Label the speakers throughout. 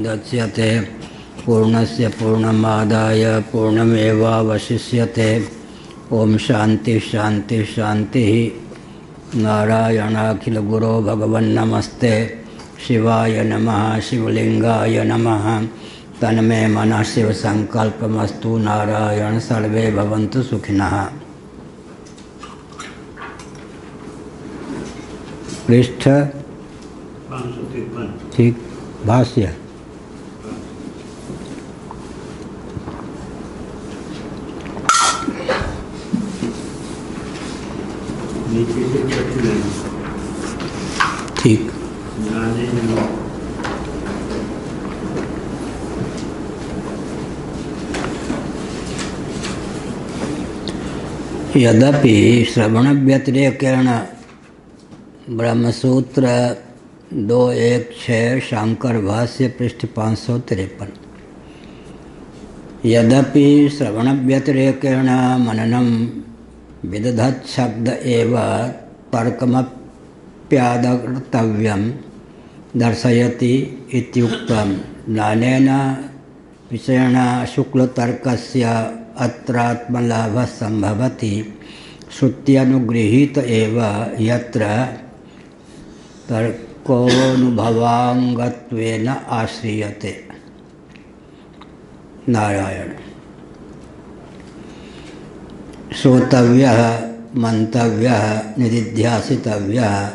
Speaker 1: पूर्णमेवावशिष्यते पूर्णस्य पूर्णमादाय पूर्णमेवावशिष्यते। ओम शांति शांति शांति। नारायणाखिल गुरो भगवन् नमस्ते। शिवाय नमः। शिवलिंगाय नमः। तन्मे मनः शिव संकल्पमस्तु। नारायण सर्वे भवन्तु सुखिनः। पृष्ठ 553। ठीक। भाष्य ठीक। यद्यपि श्रवण व्यतिरेकेण ब्रह्मसूत्र 2.1.6 शांकर भाष्य पृष्ठ 553। यद्यपि श्रवण व्यतिरेकेण मननं विदधत् शब्द एव तर्कमप्यादर्तव्यं दर्शयति इत्युक्तं। नानेन विषयेण शुक्लतर्कस्य अत्रात्मलाभः सम्भवति। श्रुत्यनुगृहीत एव यत्र तर्कोऽनुभवाङ्गत्वेन आश्रियते। नारायण। श्रोतव्यः मंतव्यः निदिध्यासितव्यः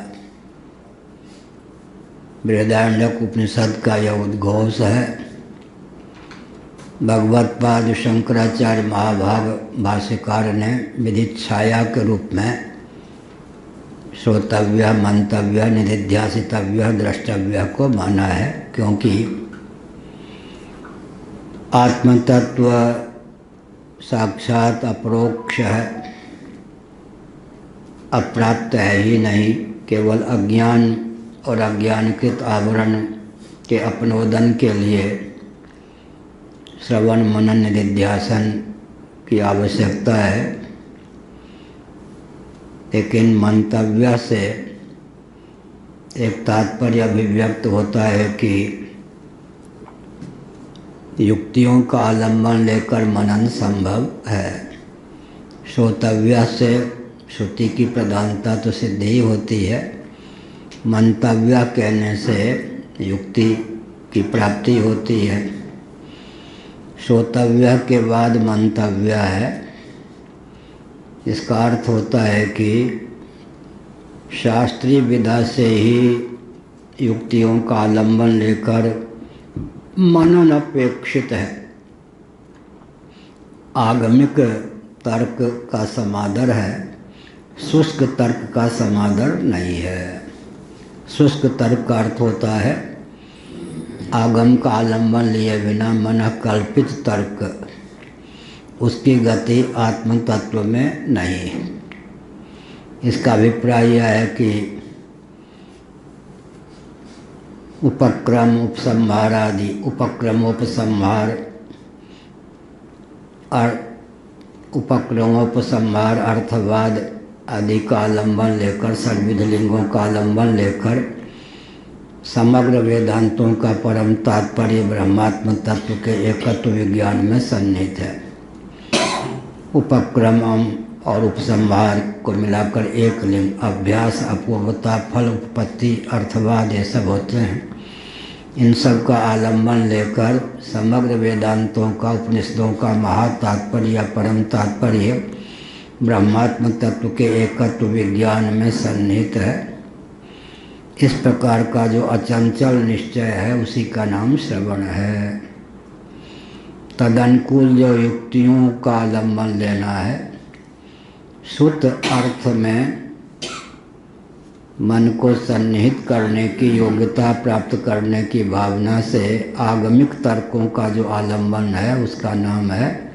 Speaker 1: बृहदारण्यक उपनिषद का यह उद्घोष है। भगवत्पाद शंकराचार्य महाभाग भाष्यकार ने विदित छाया के रूप में श्रोतव्य मंतव्य निदिध्यासितव्य द्रष्टव्य को माना है, क्योंकि आत्मतत्व साक्षात अपरोक्ष है, अप्राप्त है ही नहीं। केवल अज्ञान और अज्ञानकृत आवरण के अपनोदन के लिए श्रवण मनन निधिध्यासन की आवश्यकता है। लेकिन मंतव्य से एक तात्पर्य अभिव्यक्त होता है कि युक्तियों का आलम्बन लेकर मनन संभव है। श्रोतव्य से श्रुति की प्रधानता तो सिद्ध ही होती है। मंतव्य कहने से युक्ति की प्राप्ति होती है। श्रोतव्य के बाद मंतव्य है। इसका अर्थ होता है कि शास्त्रीय विधा से ही युक्तियों का आलम्बन लेकर मनन अपेक्षित है। आगमिक तर्क का समादर है, शुष्क तर्क का समादर नहीं है। शुष्क तर्क का अर्थ होता है आगम का आलम्बन लिए बिना मन कल्पित तर्क, उसकी गति आत्म तत्व में नहीं है। इसका अभिप्राय यह है कि उपक्रम उपसंहार आदि उपक्रमोपसंहार और उपक्रमोपसंहार अर्थवाद आदि का आलम्बन लेकर, सर्वविध लिंगों का आलम्बन लेकर समग्र वेदांतों का परम तात्पर्य ब्रह्मात्म तत्व के एकत्व विज्ञान में सन्निहित है। उपक्रम और उपसंहार को मिलाकर एक लिंग, अभ्यास, अपूर्वता, फल, उत्पत्ति, अर्थवाद ये सब होते हैं। इन सब का आलम्बन लेकर समग्र वेदांतों का, उपनिषदों का महातात्पर्य या परम तात्पर्य ब्रह्मात्म तत्व के एकत्व विज्ञान में सन्निहित है। इस प्रकार का जो अचंचल निश्चय है उसी का नाम श्रवण है। तदनुकूल जो युक्तियों का आलम्बन लेना है, शुद्ध अर्थ में मन को सन्निहित करने की योग्यता प्राप्त करने की भावना से आगमिक तर्कों का जो आलम्बन है उसका नाम है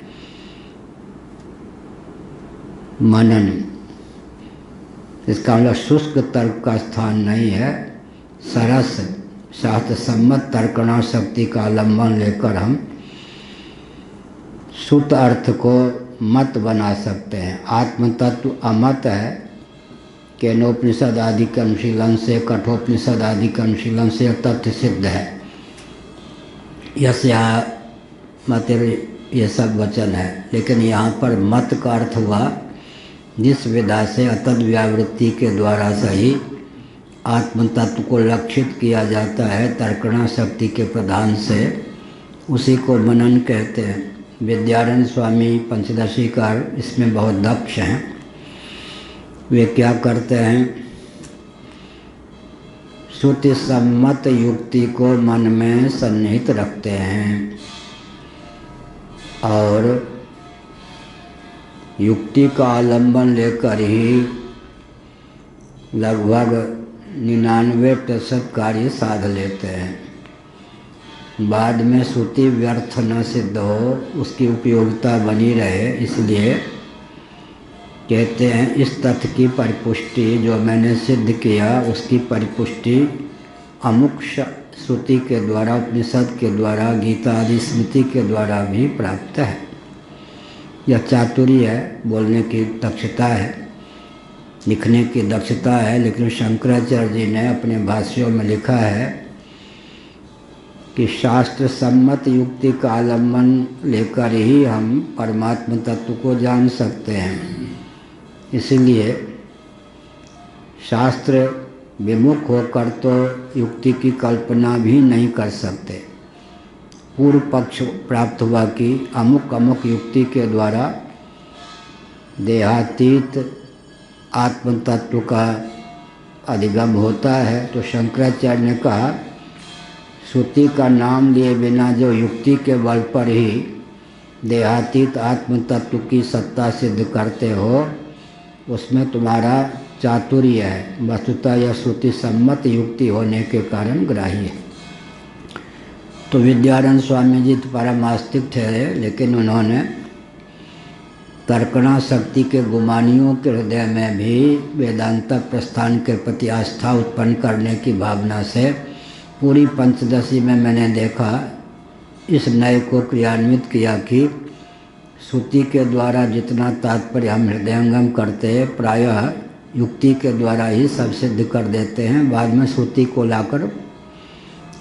Speaker 1: मनन। इसका मतलब शुष्क तर्क का स्थान नहीं है। सरस शास्त्र सम्मत तर्कणा शक्ति का आलम्बन लेकर हम शुद्ध अर्थ को मत बना सकते हैं। आत्म तत्व अमत है। केनोपनिषद आदि के अनुशीलन से, कठोपनिषद आदि के अनुशीलन से तथ्य सिद्ध है। यस्या मतिर ये सब वचन है, लेकिन यहाँ पर मत का अर्थ हुआ जिस विधा से अतद व्यावृत्ति के द्वारा सही आत्म तत्व को लक्षित किया जाता है तर्कणा शक्ति के प्रधान से, उसी को मनन कहते हैं। विद्यारण्य स्वामी पंचदशीकार इसमें बहुत दक्ष हैं। वे क्या करते हैं, श्रुति सम्मत युक्ति को मन में सन्निहित रखते हैं और युक्ति का आलंबन लेकर ही लगभग 99% कार्य साध लेते हैं। बाद में श्रुति व्यर्थ न सिद्ध हो, उसकी उपयोगिता बनी रहे, इसलिए कहते हैं इस तथ्य की परिपुष्टि जो मैंने सिद्ध किया उसकी परिपुष्टि अमुक श्रुति के द्वारा, उपनिषद के द्वारा, गीता आदि स्मृति के द्वारा भी प्राप्त है। यह चातुर्य है, बोलने की दक्षता है, लिखने की दक्षता है। लेकिन शंकराचार्य जी ने अपने भाष्यों में लिखा है कि शास्त्र सम्मत युक्ति का आलम्बन लेकर ही हम परमात्म तत्व को जान सकते हैं। इसलिए शास्त्र विमुख होकर तो युक्ति की कल्पना भी नहीं कर सकते। पूर्व पक्ष प्राप्त हुआ कि अमुक अमुक युक्ति के द्वारा देहातीत आत्म तत्व का अधिगम होता है, तो शंकराचार्य ने कहा श्रुति का नाम लिए बिना जो युक्ति के बल पर ही देहातीत आत्म तत्व की सत्ता सिद्ध करते हो, उसमें तुम्हारा चातुर्य है। वस्तुतः यह श्रुति सम्मत युक्ति होने के कारण ग्राह्य है। तो विद्यारण्य स्वामी जी तो परम आस्तिक ठहरे, लेकिन उन्होंने तर्कणा शक्ति के गुमानियों के हृदय में भी वेदांत प्रस्थान के प्रति आस्था उत्पन्न करने की भावना से पूरी पंचदशी में मैंने देखा इस नय को क्रियान्वित किया कि श्रुति के द्वारा जितना तात्पर्य हम हृदयंगम करते हैं प्रायः युक्ति के द्वारा ही सब सिद्ध कर देते हैं। बाद में श्रुति को लाकर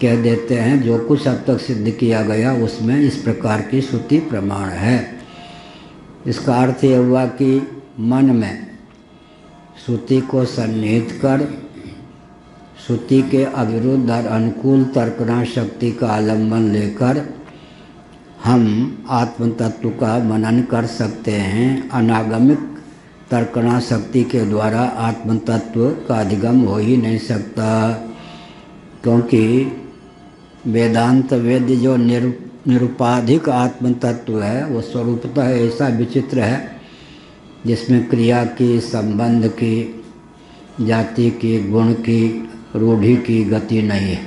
Speaker 1: कह देते हैं जो कुछ अब तक सिद्ध किया गया उसमें इस प्रकार की श्रुति प्रमाण है। इसका अर्थ यह हुआ कि मन में श्रुति को सन्निहित कर श्रुति के अविरुद्ध और अनुकूल तर्कणा शक्ति का आलम्बन लेकर हम आत्म तत्व का मनन कर सकते हैं। अनागमिक तर्कणा शक्ति के द्वारा आत्म तत्व का अधिगम हो ही नहीं सकता, क्योंकि वेदांत वेद्य जो निरुपाधिक आत्म तत्व है वो स्वरूपतः ऐसा विचित्र है जिसमें क्रिया की, संबंध की, जाति की, गुण की, रूढ़ि की गति नहीं है।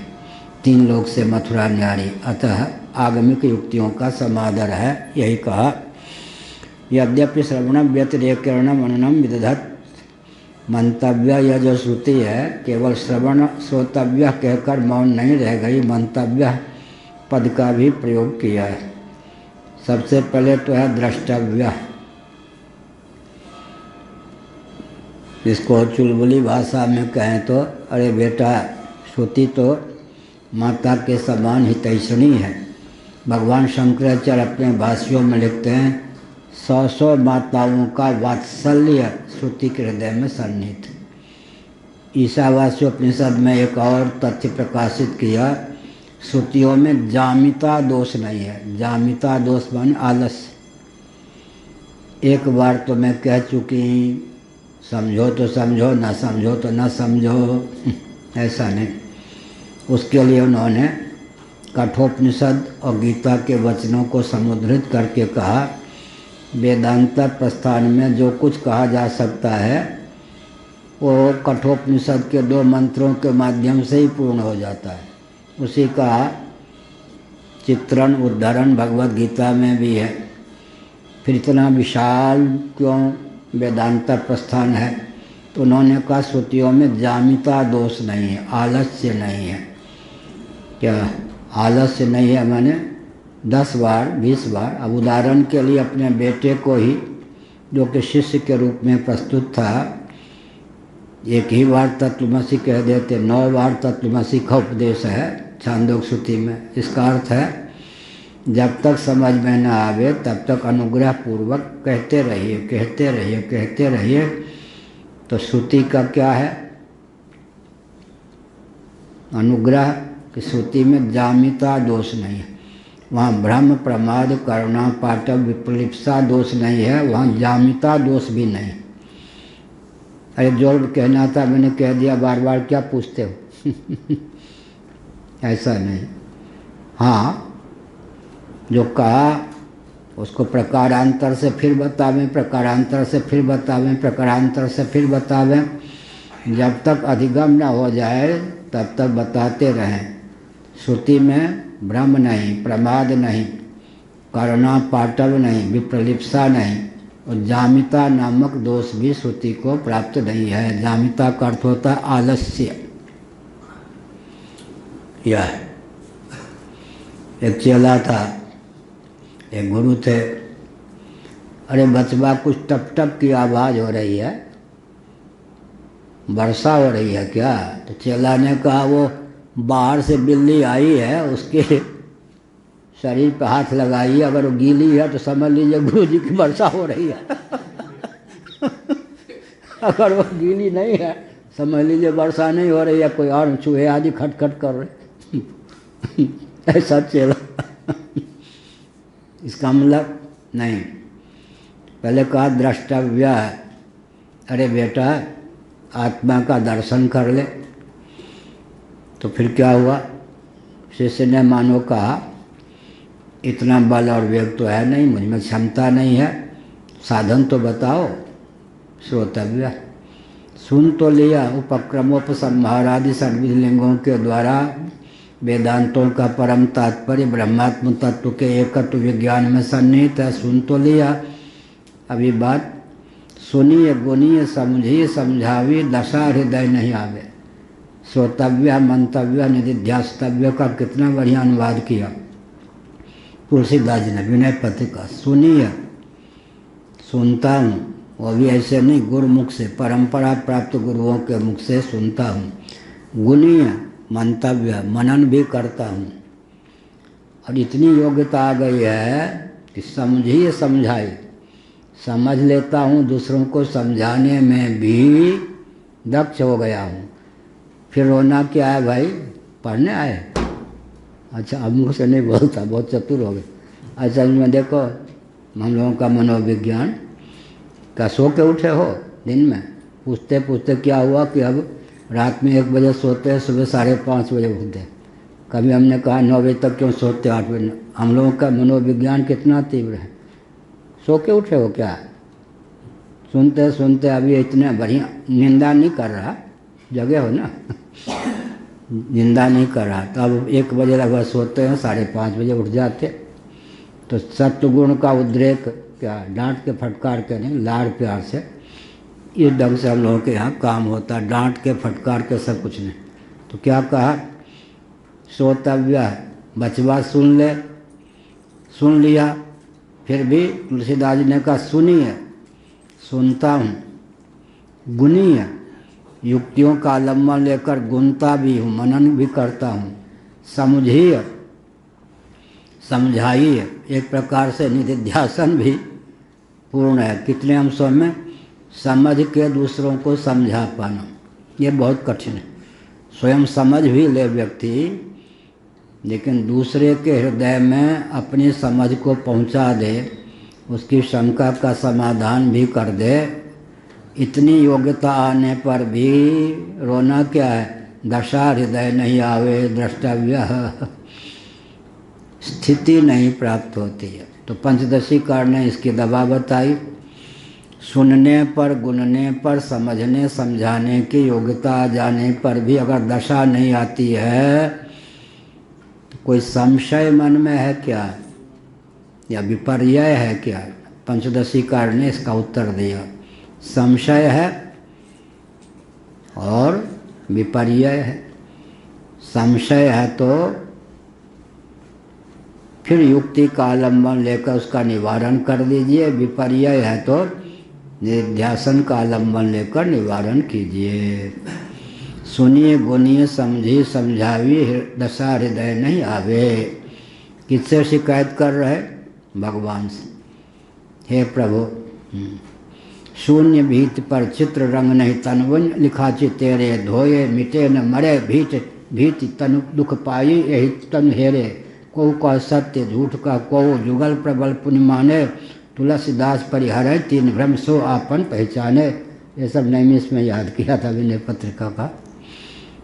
Speaker 1: तीन लोक से मथुरा न्यारी, अतः आगमिक युक्तियों का समादर है। यही कहा यद्यपि श्रवणम व्यतिरेकेण मननम विदधत, मंतव्य यह जो श्रुति है केवल श्रवण श्रोतव्य कहकर मौन नहीं रह गई, मंतव्य पद का भी प्रयोग किया है। सबसे पहले तो है द्रष्टव्य, इसको चुलबुली भाषा में कहें तो अरे बेटा श्रुति तो माता के समान हितैषणी है। भगवान शंकराचार्य अपने भाष्यों में लिखते हैं 100 माताओं का वात्सल्य श्रुति के हृदय में सन्निहित। ईशावास्योपनिषद में एक और तथ्य प्रकाशित किया, श्रुतियों में जामिता दोष नहीं है। जामिता दोष माने आलस्य। एक बार तो मैं कह चुकी, समझो तो समझो, ना समझो तो ना समझो, ऐसा नहीं। उसके लिए उन्होंने कठोपनिषद और गीता के वचनों को समुद्रित करके कहा वेदांत प्रस्थान में जो कुछ कहा जा सकता है वो कठोपनिषद के 2 मंत्रों के माध्यम से ही पूर्ण हो जाता है। उसी का चित्रण उदाहरण भगवद गीता में भी है। फिर इतना विशाल क्यों वेदांत प्रस्थान है, तो उन्होंने कहा श्रुतियों में जामिता दोष नहीं है, आलस्य नहीं है। क्या आलस्य नहीं है माने 10 बार 20 बार। अब उदाहरण के लिए अपने बेटे को ही जो कि शिष्य के रूप में प्रस्तुत था, एक ही बार तत्वमसि कह देते, 9 बार तत्वमसि का उपदेश है छांदोग्य श्रुति में। इसका अर्थ है जब तक समझ में न आवे तब तक अनुग्रह पूर्वक कहते रहिए, कहते रहिए, कहते रहिए। तो श्रुति का क्या है? अनुग्रह की श्रुति में जामिता दोष नहीं है, वहाँ भ्रम प्रमाद करुणा पाटव विप्लिप्सा दोष नहीं है, वहाँ जामिता दोष भी नहीं। अरे जो कहना था मैंने कह दिया, बार बार क्या पूछते हो? ऐसा नहीं। हाँ, जो कहा उसको प्रकारांतर से फिर बतावें, प्रकारांतर से फिर बतावें, प्रकारांतर से फिर बतावें, जब तक अधिगम न हो जाए तब तक बताते रहें। श्रुति में भ्रम नहीं, प्रमाद नहीं, करुणा पाटव नहीं, विप्रलिप्सा नहीं, और जामिता नामक दोष भी श्रुति को प्राप्त नहीं है। जामिता का अर्थ होता है आलस्य। यह है। एक चेला था, एक गुरु थे। अरे बचवा, कुछ टप टप की आवाज़ हो रही है, वर्षा हो रही है क्या? तो चेला ने कहा वो बाहर से बिल्ली आई है, उसके शरीर पे हाथ लगाइए, अगर वो गीली है तो समझ लीजिए गुरु जी की वर्षा हो रही है। अगर वो गीली नहीं है समझ लीजिए वर्षा नहीं हो रही है, कोई और चूहे आदि खटखट कर रहे। ऐसा चेला। इसका मतलब नहीं। पहले कहा द्रष्टव्य है। अरे बेटा, आत्मा का दर्शन कर ले। तो फिर क्या हुआ? शिष्य ने मानो कहा, इतना बल और वेग तो है नहीं, मुझ में क्षमता नहीं है, साधन तो बताओ। श्रोतव्य, सुन तो लिया, उपक्रमोपसंहारादि सर्विस लिंगों के द्वारा वेदांतों का परम तात्पर्य ब्रह्मात्म तत्व के एकत्व विज्ञान में सन्निहित है, सुन तो लिया। अभी बात सुनिए, गुनिए, समझिए, समझावी, दशा हृदय नहीं आवे। श्रोतव्य, मंतव्य, निधिध्यास्तव्य का कितना बढ़िया अनुवाद किया तुलसीदास जी ने विनय पत्र का। सुनिए, सुनता हूँ, वो भी ऐसे नहीं, गुरुमुख से, परंपरा प्राप्त गुरुओं के मुख से सुनता हूँ। गुनीय, मंतव्य, मनन भी करता हूँ। और इतनी योग्यता आ गई है कि समझिए, समझाइए, समझ लेता हूँ, दूसरों को समझाने में भी दक्ष हो गया हूँ। फिर रोना क्या है भाई? पढ़ने आए? अच्छा, अब मुझसे नहीं बोलता, बहुत चतुर हो गए। अच्छा, इनमें देखो हम लोगों का मनोविज्ञान का, सो के उठे हो दिन में, पूछते पूछते क्या हुआ कि अब रात में 1 बजे सोते हैं, सुबह 5:30 बजे उठते। कभी हमने कहा 9 बजे तक क्यों सोते, 8 बजे? हम लोगों का मनोविज्ञान कितना तीव्र है। सो के उठे हो क्या? सुनते सुनते अभी इतने बढ़िया, निंदा नहीं कर रहा, जगह हो ना। निंदा नहीं कर रहा, तो अब 1 बजे लगभग सोते हैं, 5:30 बजे उठ जाते। तो सत्वगुण का उद्रेक, क्या डांट के फटकार के नहीं, लाड़ प्यार से, इस ढंग से हम लोगों के यहाँ काम होता है, डांट के फटकार के सब कुछ नहीं। तो क्या कहा? श्रोतव्य, बचवा सुन ले। सुन लिया, फिर भी तुलसीदास जी ने कहा सुनिए, सुनता हूँ। गुनीय, युक्तियों का आलम्बन लेकर गुनता भी हूँ, मनन भी करता हूँ। समझिए, समझाइए, एक प्रकार से निधिध्यासन भी पूर्ण है। कितने अंशों में? समझ के दूसरों को समझा पाना, ये बहुत कठिन है। स्वयं समझ भी ले व्यक्ति, लेकिन दूसरे के हृदय में अपनी समझ को पहुंचा दे, उसकी शंका का समाधान भी कर दे, इतनी योग्यता आने पर भी रोना क्या है? दशा हृदय नहीं आवे, द्रष्टव्य, स्थिति नहीं प्राप्त होती है। तो पंचदशी कार ने इसकी दवा बताई। सुनने पर, गुनने पर, समझने समझाने की योग्यता आ जाने पर भी अगर दशा नहीं आती है, तो कोई संशय मन में है क्या, या विपर्य है क्या? पंचदशी कार ने इसका उत्तर दिया, संशय है और विपर्य है। संशय है तो फिर युक्ति का आलम्बन लेकर उसका निवारण कर दीजिए, विपर्य है तो निध्यासन का आलम्बन लेकर निवारण कीजिए। सुनिए, गुनिए, समझिए, समझाविए, दशा हृदय नहीं आवे। किससे शिकायत कर रहे? भगवान से। हे प्रभु, शून्य भीत पर चित्र रंग नहीं तनवन लिखाची तेरे, धोए मिटे न मरे भीत भीत तनु दुख पाई यही तन हेरे। को कह सत्य झूठ का को जुगल प्रबल पुण्य माने, तुलसीदास परिहरे तीन भ्रम सो आपन पहचाने। ये सब नैमिष में याद किया था विनय पत्रिका का।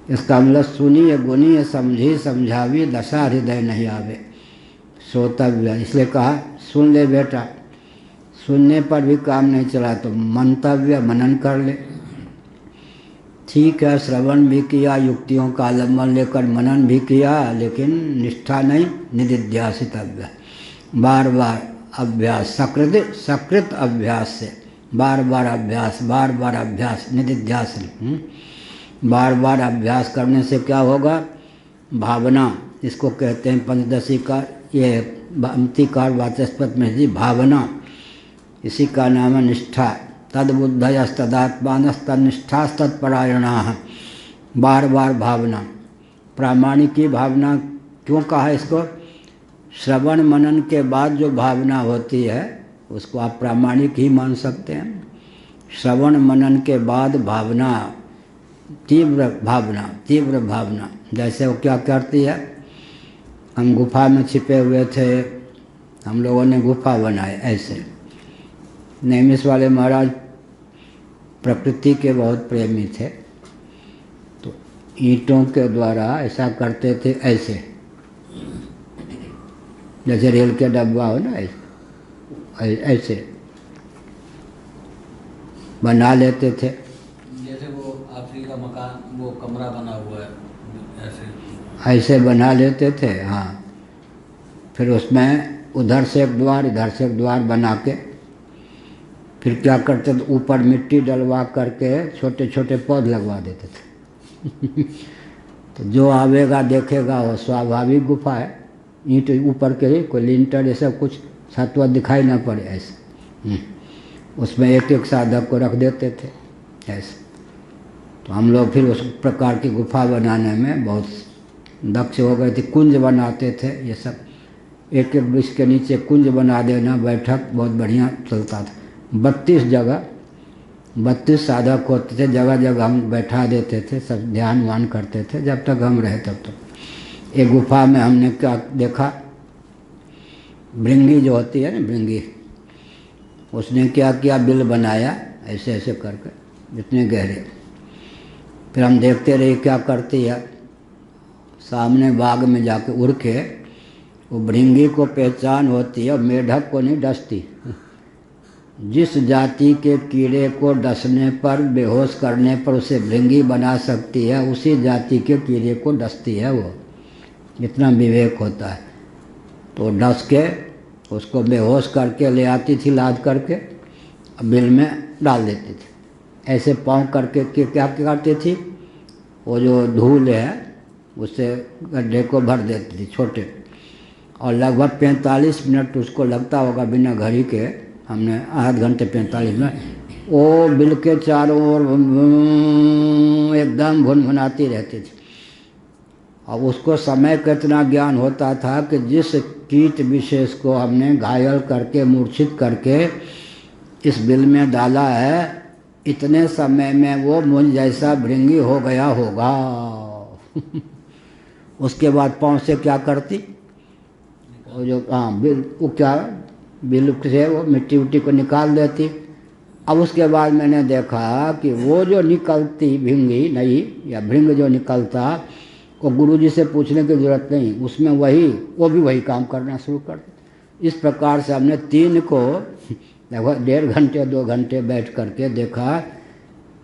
Speaker 1: इसका मतलब सुनिए गुनिए समझी समझावी दशा हृदय नहीं आवे। श्रोतव्य इसलिए कहा सुन ले बेटा, सुनने पर भी काम नहीं चला तो मंतव्य मनन कर ले। ठीक है, श्रवण भी किया, युक्तियों का आलम्बन लेकर मनन भी किया, लेकिन निष्ठा नहीं, निदिध्यासितव्य। बार बार अभ्यास, सकृत अभ्यास से बार बार अभ्यास, बार बार अभ्यास, निदिध्यास। बार बार अभ्यास करने से क्या होगा? भावना, इसको कहते हैं पंचदशी का, ये अंतिकार वाचस्पत में जी भावना, इसी का नाम है निष्ठा। तद्बुद्धयस्तदात्मानस्तनिष्ठास्तत्परायणाः। बार बार भावना, प्रामाणिक की भावना। क्यों कहा इसको? श्रवण मनन के बाद जो भावना होती है उसको आप प्रामाणिक ही मान सकते हैं। श्रवण मनन के बाद भावना, तीव्र भावना, जैसे वो क्या करती है? हम गुफा में छिपे हुए थे, हम लोगों ने गुफा बनाए ऐसे। नैमिष वाले महाराज प्रकृति के बहुत प्रेमी थे, तो ईंटों के द्वारा ऐसा करते थे, ऐसे जैसे रेल के डब्बा हो ना, ऐसे बना लेते थे।
Speaker 2: जैसे वो आखिरी का मकान, वो कमरा बना हुआ है,
Speaker 1: ऐसे बना लेते थे। हाँ, फिर उसमें उधर से एक द्वार, इधर से एक द्वार बना के फिर क्या करते थे? ऊपर मिट्टी डलवा करके छोटे छोटे पौध लगवा देते थे। तो जो आवेगा देखेगा वो स्वाभाविक गुफा है, ईंट ऊपर के, कोई लिंटर ये सब कुछ छत दिखाई ना पड़े ऐसे। उसमें एक एक साधक को रख देते थे ऐसे। तो हम लोग फिर उस प्रकार की गुफा बनाने में बहुत दक्ष हो गए थे। कुंज बनाते थे ये सब, एक एक वृक्ष के नीचे कुंज बना देना, बैठक बहुत बढ़िया चलता था। 32 साधक होते थे, जगह जगह हम बैठा देते थे, सब ध्यान वान करते थे जब तक हम रहे तब तक। एक गुफा में हमने क्या देखा? भृंगी जो होती है ना, भृंगी, उसने क्या किया? बिल बनाया ऐसे ऐसे करके, इतने गहरे। फिर हम देखते रहे क्या करती है। सामने बाग में जाके उड़ के वो भृंगी को पहचान होती है, मेढक को नहीं डसती। जिस जाति के कीड़े को डसने पर, बेहोश करने पर उसे भृंगी बना सकती है, उसी जाति के कीड़े को डसती है वो। इतना विवेक होता है। तो डस के उसको बेहोश करके ले आती थी, लाद करके बिल में डाल देती थी। ऐसे पाँव करके क्या करती थी? वो जो धूल है उससे गड्ढे को भर देती थी छोटे, और लगभग 45 मिनट उसको लगता होगा बिना घड़ी के। हमने आध घंटे 45 मिनट वो बिल के चारों ओर एकदम भुनभुनाती रहती थी। और उसको समय का इतना ज्ञान होता था कि जिस कीट विशेष को हमने घायल करके, मूर्छित करके इस बिल में डाला है, इतने समय में वो मुझ जैसा भृंगी हो गया होगा। उसके बाद पाँव से क्या करती? वो जो बिल, वो क्या बिल से वो मिट्टी उट्टी को निकाल देती। अब उसके बाद मैंने देखा कि वो जो निकलती भृंगी नहीं, या भृंग जो निकलता, वो गुरुजी से पूछने की जरूरत नहीं, उसमें वो भी वही काम करना शुरू कर देते। इस प्रकार से हमने 3 को लगभग 1.5 घंटे 2 घंटे बैठ करके देखा।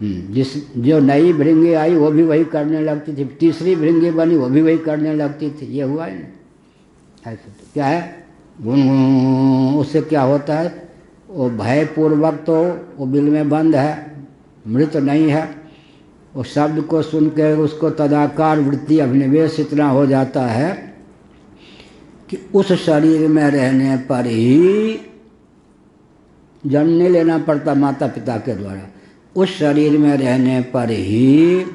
Speaker 1: जो नई भृंगी आई वो भी वही करने लगती थी, तीसरी भृंगी बनी वो भी वही करने लगती थी। ये हुआ है ना ऐसे। तो क्या है? उससे क्या होता है? वो भयपूर्वक तो वो बिल में बंद है, मृत नहीं है। वो शब्द को सुन के उसको तदाकार वृत्ति अभिनिवेश इतना हो जाता है कि उस शरीर में रहने पर ही जन्म नहीं लेना पड़ता माता पिता के द्वारा। उस शरीर में रहने पर ही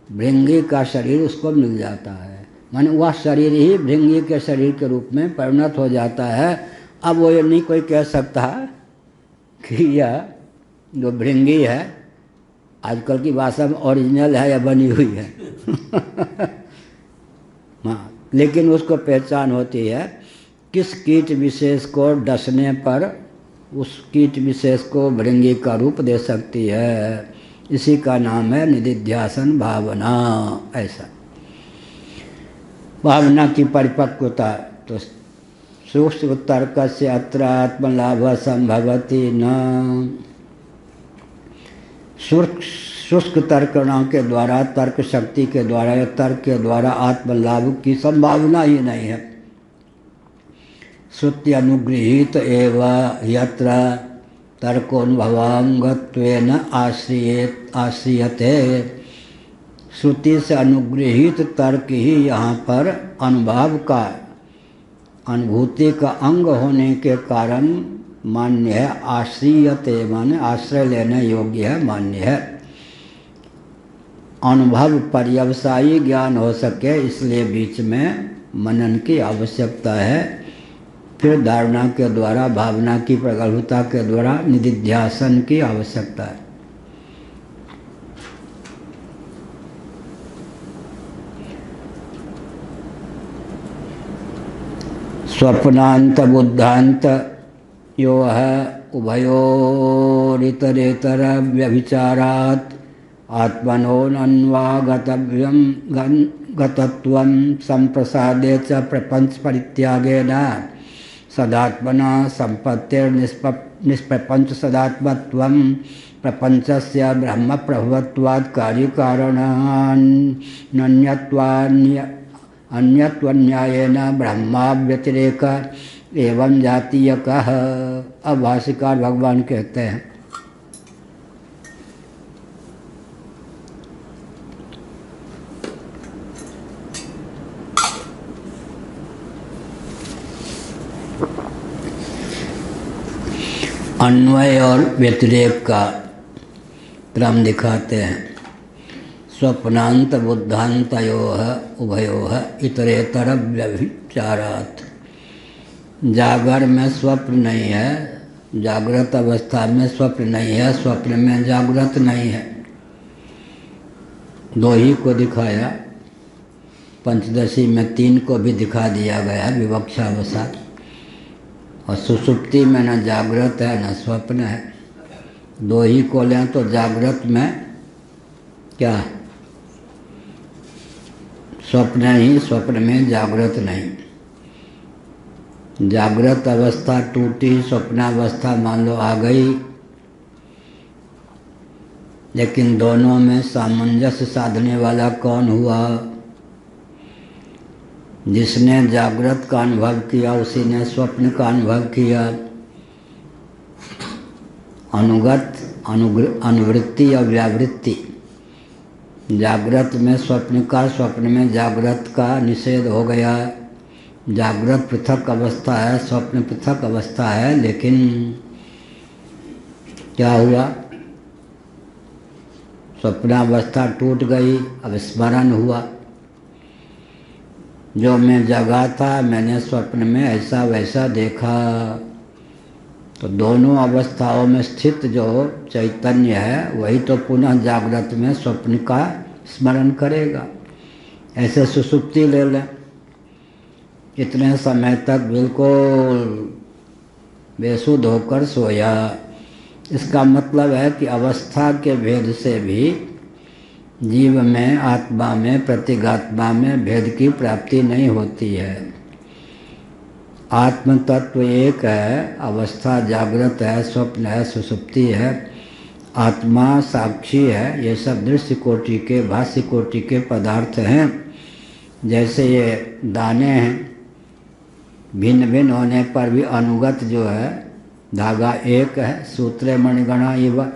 Speaker 1: भृंगी का शरीर उसको मिल जाता है। माने वह शरीर ही भृंगी के शरीर के रूप में परिणत हो जाता है। अब वो ये नहीं कोई कह सकता कि यह जो भृंगी है आजकल की भाषा में ओरिजिनल है या बनी हुई है हाँ, लेकिन उसको पहचान होती है किस कीट विशेष को डसने पर उस कीट विशेष को भृंगी का रूप दे सकती है। इसी का नाम है निदिध्यासन भावना। ऐसा भावना की परिपक्वता। तो सूक्ष्म तर्क से अत्र आत्मलाभ संभवति न। शुष्क तर्कणों के द्वारा, तर्क शक्ति के द्वारा या तर्क के द्वारा आत्मलाभ की संभावना ही नहीं है। श्रुति अनुगृहीत एव यत्र तर्कोनुभवांगत्वेन आश्रियते। श्रुति से अनुगृहीत तर्क ही यहाँ पर अनुभव का, अनुभूति का अंग होने के कारण मान्य है। आश्रियते माने आश्रय लेने योग्य है, मान्य है। अनुभव पर्यवसायी ज्ञान हो सके इसलिए बीच में मनन की आवश्यकता है। फिर धारणा के द्वारा, भावना की प्रगल्भता के द्वारा निदिध्यासन की आवश्यकता है। स्वप्नांत बुद्धांत यो है उभयोरितरेतर व्यभिचारात् आत्मनोऽन्वागतव्यं गतत्वं संप्रसादे च प्रपंच परित्यागेन सदात्मना संपत्तिर्निष्प्रपंच सदात्मत्वं प्रपंचस्य ब्रह्म प्रभवत्वात् कार्यकारणन्यत्वान्यायेन ब्रह्माव्यतिरेक एवं जातीयकः। अब भाष्यकार भगवान कहते हैं अन्वय और व्यतिरेक का क्रम दिखाते हैं। स्वप्नांत बुद्धांतयोः उभयोः इतरेतर व्यभिचारात्। जागर में स्वप्न नहीं है, जागृत अवस्था में स्वप्न नहीं है, स्वप्न में जागृत नहीं है। दो ही को दिखाया, पंचदशी में तीन को भी दिखा दिया गया विवक्षावसात। और सुषुप्ति में न जागृत है न स्वप्न है। दो ही को लें तो जागृत में क्या स्वप्न ही, स्वप्न में जागृत नहीं। जागृत अवस्था टूटी, स्वप्नावस्था मान लो आ गई, लेकिन दोनों में सामंजस्य साधने वाला कौन हुआ? जिसने जागृत का अनुभव किया उसी ने स्वप्न का अनुभव किया। अनुगत, अनुवृत्ति और व्यावृत्ति, जागृत में स्वप्न का, स्वप्न में जागृत का निषेध हो गया। जागृत पृथक अवस्था है, स्वप्न पृथक अवस्था है, लेकिन क्या हुआ? स्वप्नावस्था टूट गई, अब स्मरण हुआ। जो मैं जगा था मैंने स्वप्न में ऐसा वैसा देखा। तो दोनों अवस्थाओं में स्थित जो चैतन्य है वही तो पुनः जागृत में स्वप्न का स्मरण करेगा। ऐसे सुसुप्ति ले लें, इतने समय तक बिल्कुल बेसुध होकर सोया। इसका मतलब है कि अवस्था के भेद से भी जीव में, आत्मा में, प्रतीगात्मा में भेद की प्राप्ति नहीं होती है। आत्म तत्व एक है, अवस्था जागृत है, स्वप्न है, सुसुप्ति है, आत्मा साक्षी है। ये सब दृश्य कोटि के, भाष्य कोटि के पदार्थ हैं। जैसे ये दाने हैं, भिन्न भिन्न होने पर भी अनुगत जो है धागा एक है। सूत्रे मणिगणा इव।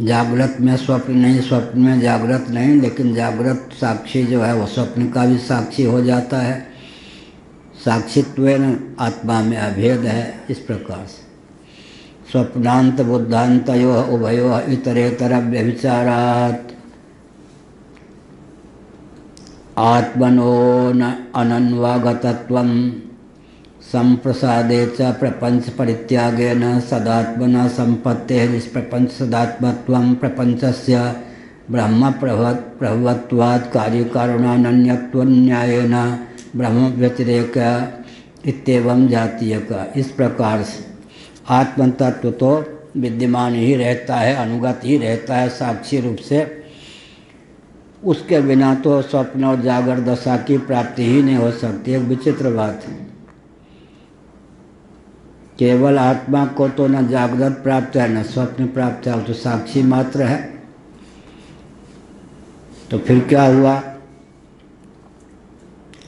Speaker 1: जागृत में स्वप्न नहीं, स्वप्न में जागृत नहीं, लेकिन जागृत साक्षी जो है वो स्वप्न का भी साक्षी हो जाता है। साक्षित्वेन आत्मा में अभेद है। इस प्रकार से स्वप्नांत बुद्धांतयोः उभयोः इतरेतर व्यभिचारात् आत्मनो अनन्वागतत्वं संप्रसादे च प्रपंच परित्यागेन सदात्मना संपत्तेः निष्प्रपंच सदात्मत्वं प्रपंचस्य ब्रह्म प्रभवत्वात् कार्यकारणन्यत्वन्यायेन ब्रह्म व्यतिरेक इत्येवं जातीय का। इस प्रकार से आत्म तत्व तो विद्यमान ही रहता है, अनुगत ही रहता है साक्षी रूप से। उसके बिना तो स्वप्न और जागर दशा की प्राप्ति ही नहीं हो सकती। एक विचित्र बात है, केवल आत्मा को तो न जागृत प्राप्त है न स्वप्न प्राप्त है, वो तो साक्षी मात्र है। तो फिर क्या हुआ,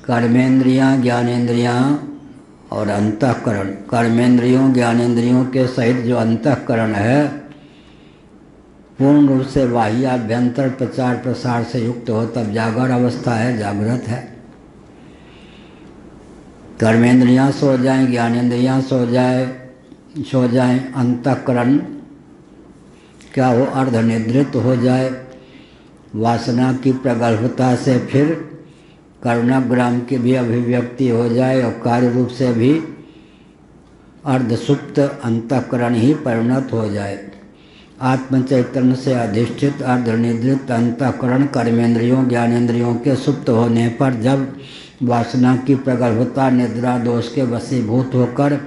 Speaker 1: कर्मेंद्रियां, ज्ञानेंद्रियां और अंतःकरण। कर्मेंद्रियों ज्ञानेंद्रियों के सहित जो अंतःकरण है पूर्ण रूप से बाह्य अभ्यंतर प्रचार प्रसार से युक्त हो, तब जागर अवस्था है, जागृत है। कर्मेंद्रियां सो जाएं, ज्ञानेंद्रियां सो जाएं, अंतःकरण क्या हो, अर्धनिद्रित हो जाए। वासना की प्रगल्भता से फिर करुणाग्राम की भी अभिव्यक्ति हो जाए और कार्य रूप से भी अर्धसुप्त अंतःकरण ही परिणत हो जाए। आत्म चैतन्य से अधिष्ठित अर्धनिद्रित अंतःकरण कर्मेंद्रियों ज्ञानेंद्रियों के सुप्त होने पर जब वासना की प्रगल्भता निद्रा दोष के वशीभूत होकर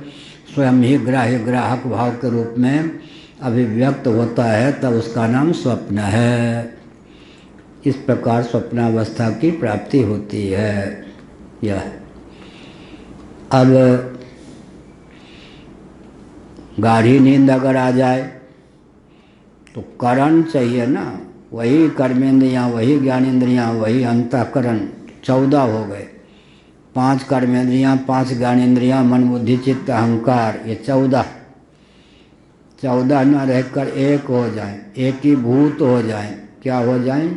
Speaker 1: स्वयं ही ग्राह्य ग्राहक भाव के रूप में अभिव्यक्त होता है, तब उसका नाम स्वप्न है। इस प्रकार स्वप्नावस्था की प्राप्ति होती है। यह अब गाढ़ी नींद अगर आ जाए तो करण चाहिए ना, वही कर्मेंद्रियां, वही ज्ञानेंद्रियां, वही अंतःकरण, 14 हो गए। 5 कर्मेंद्रियां, 5 ज्ञानेंद्रियां, मन बुद्धि चित्त अहंकार, ये 14 न रहकर एक हो जाएं, एक ही भूत हो जाएं। क्या हो जाएं,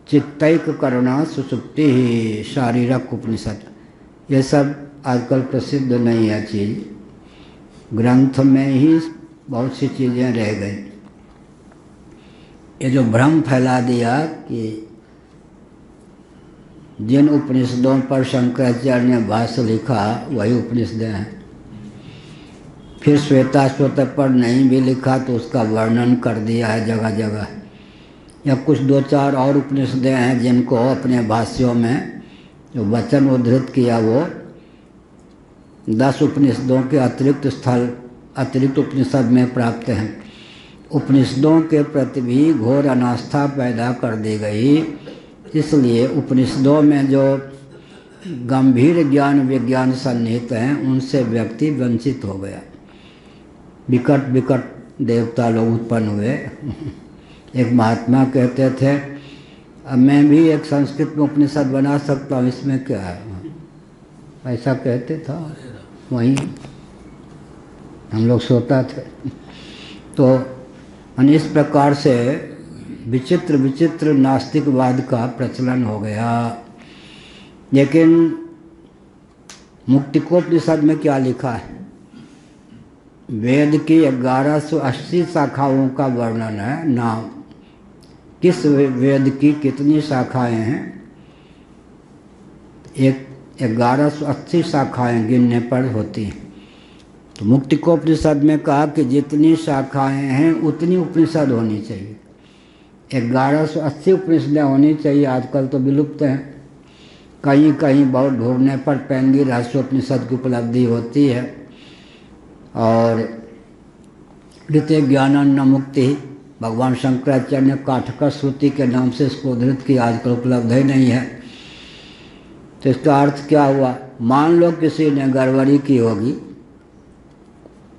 Speaker 1: चित्तैक करुणा सुसुप्ति ही शारीरक उपनिषद। ये सब आजकल प्रसिद्ध नहीं है चीज़, ग्रंथ में ही बहुत सी चीज़ें रह गई। ये जो भ्रम फैला दिया कि जिन उपनिषदों पर शंकराचार्य ने भाष्य लिखा वही उपनिषदें हैं, फिर श्वेताश्वतर पर नहीं भी लिखा तो उसका वर्णन कर दिया है जगह जगह। या कुछ 2-4 और उपनिषदें हैं जिनको अपने भाष्यों में जो वचन उद्धृत किया वो 10 उपनिषदों के अतिरिक्त स्थल अतिरिक्त उपनिषद में प्राप्त हैं। उपनिषदों के प्रति भी घोर अनास्था पैदा कर दी गई, इसलिए उपनिषदों में जो गंभीर ज्ञान विज्ञान सन्निहित हैं उनसे व्यक्ति वंचित हो गया। विकट विकट देवता लोग उत्पन्न हुए। एक महात्मा कहते थे अब मैं भी एक संस्कृत में उपनिषद बना सकता हूँ, इसमें क्या है, ऐसा कहते था। वहीं हम लोग सोता थे। तो इस प्रकार से विचित्र विचित्र नास्तिकवाद का प्रचलन हो गया। लेकिन मुक्तिकोपनिषद में क्या लिखा है, वेद की 1180 शाखाओं का वर्णन है। नाम किस वेद की कितनी शाखाएं हैं, एक 1180 शाखाएं गिनने पर होती हैं। तो मुक्तिकोपनिषद में कहा कि जितनी शाखाएं हैं उतनी उपनिषद होनी चाहिए। 1180 उपनिषदें होनी चाहिए, आजकल तो विलुप्त हैं। कहीं कहीं बहुत ढूंढने पर पैंगी रहस्योपनिषद की उपलब्धि होती है और ऋते ज्ञानन्न मुक्ति भगवान शंकराचार्य ने काठकर श्रुति के नाम से इसको उद्धृत किया, आजकल उपलब्ध ही नहीं है। तो इसका अर्थ क्या हुआ, मान लो किसी ने गड़बड़ी की होगी,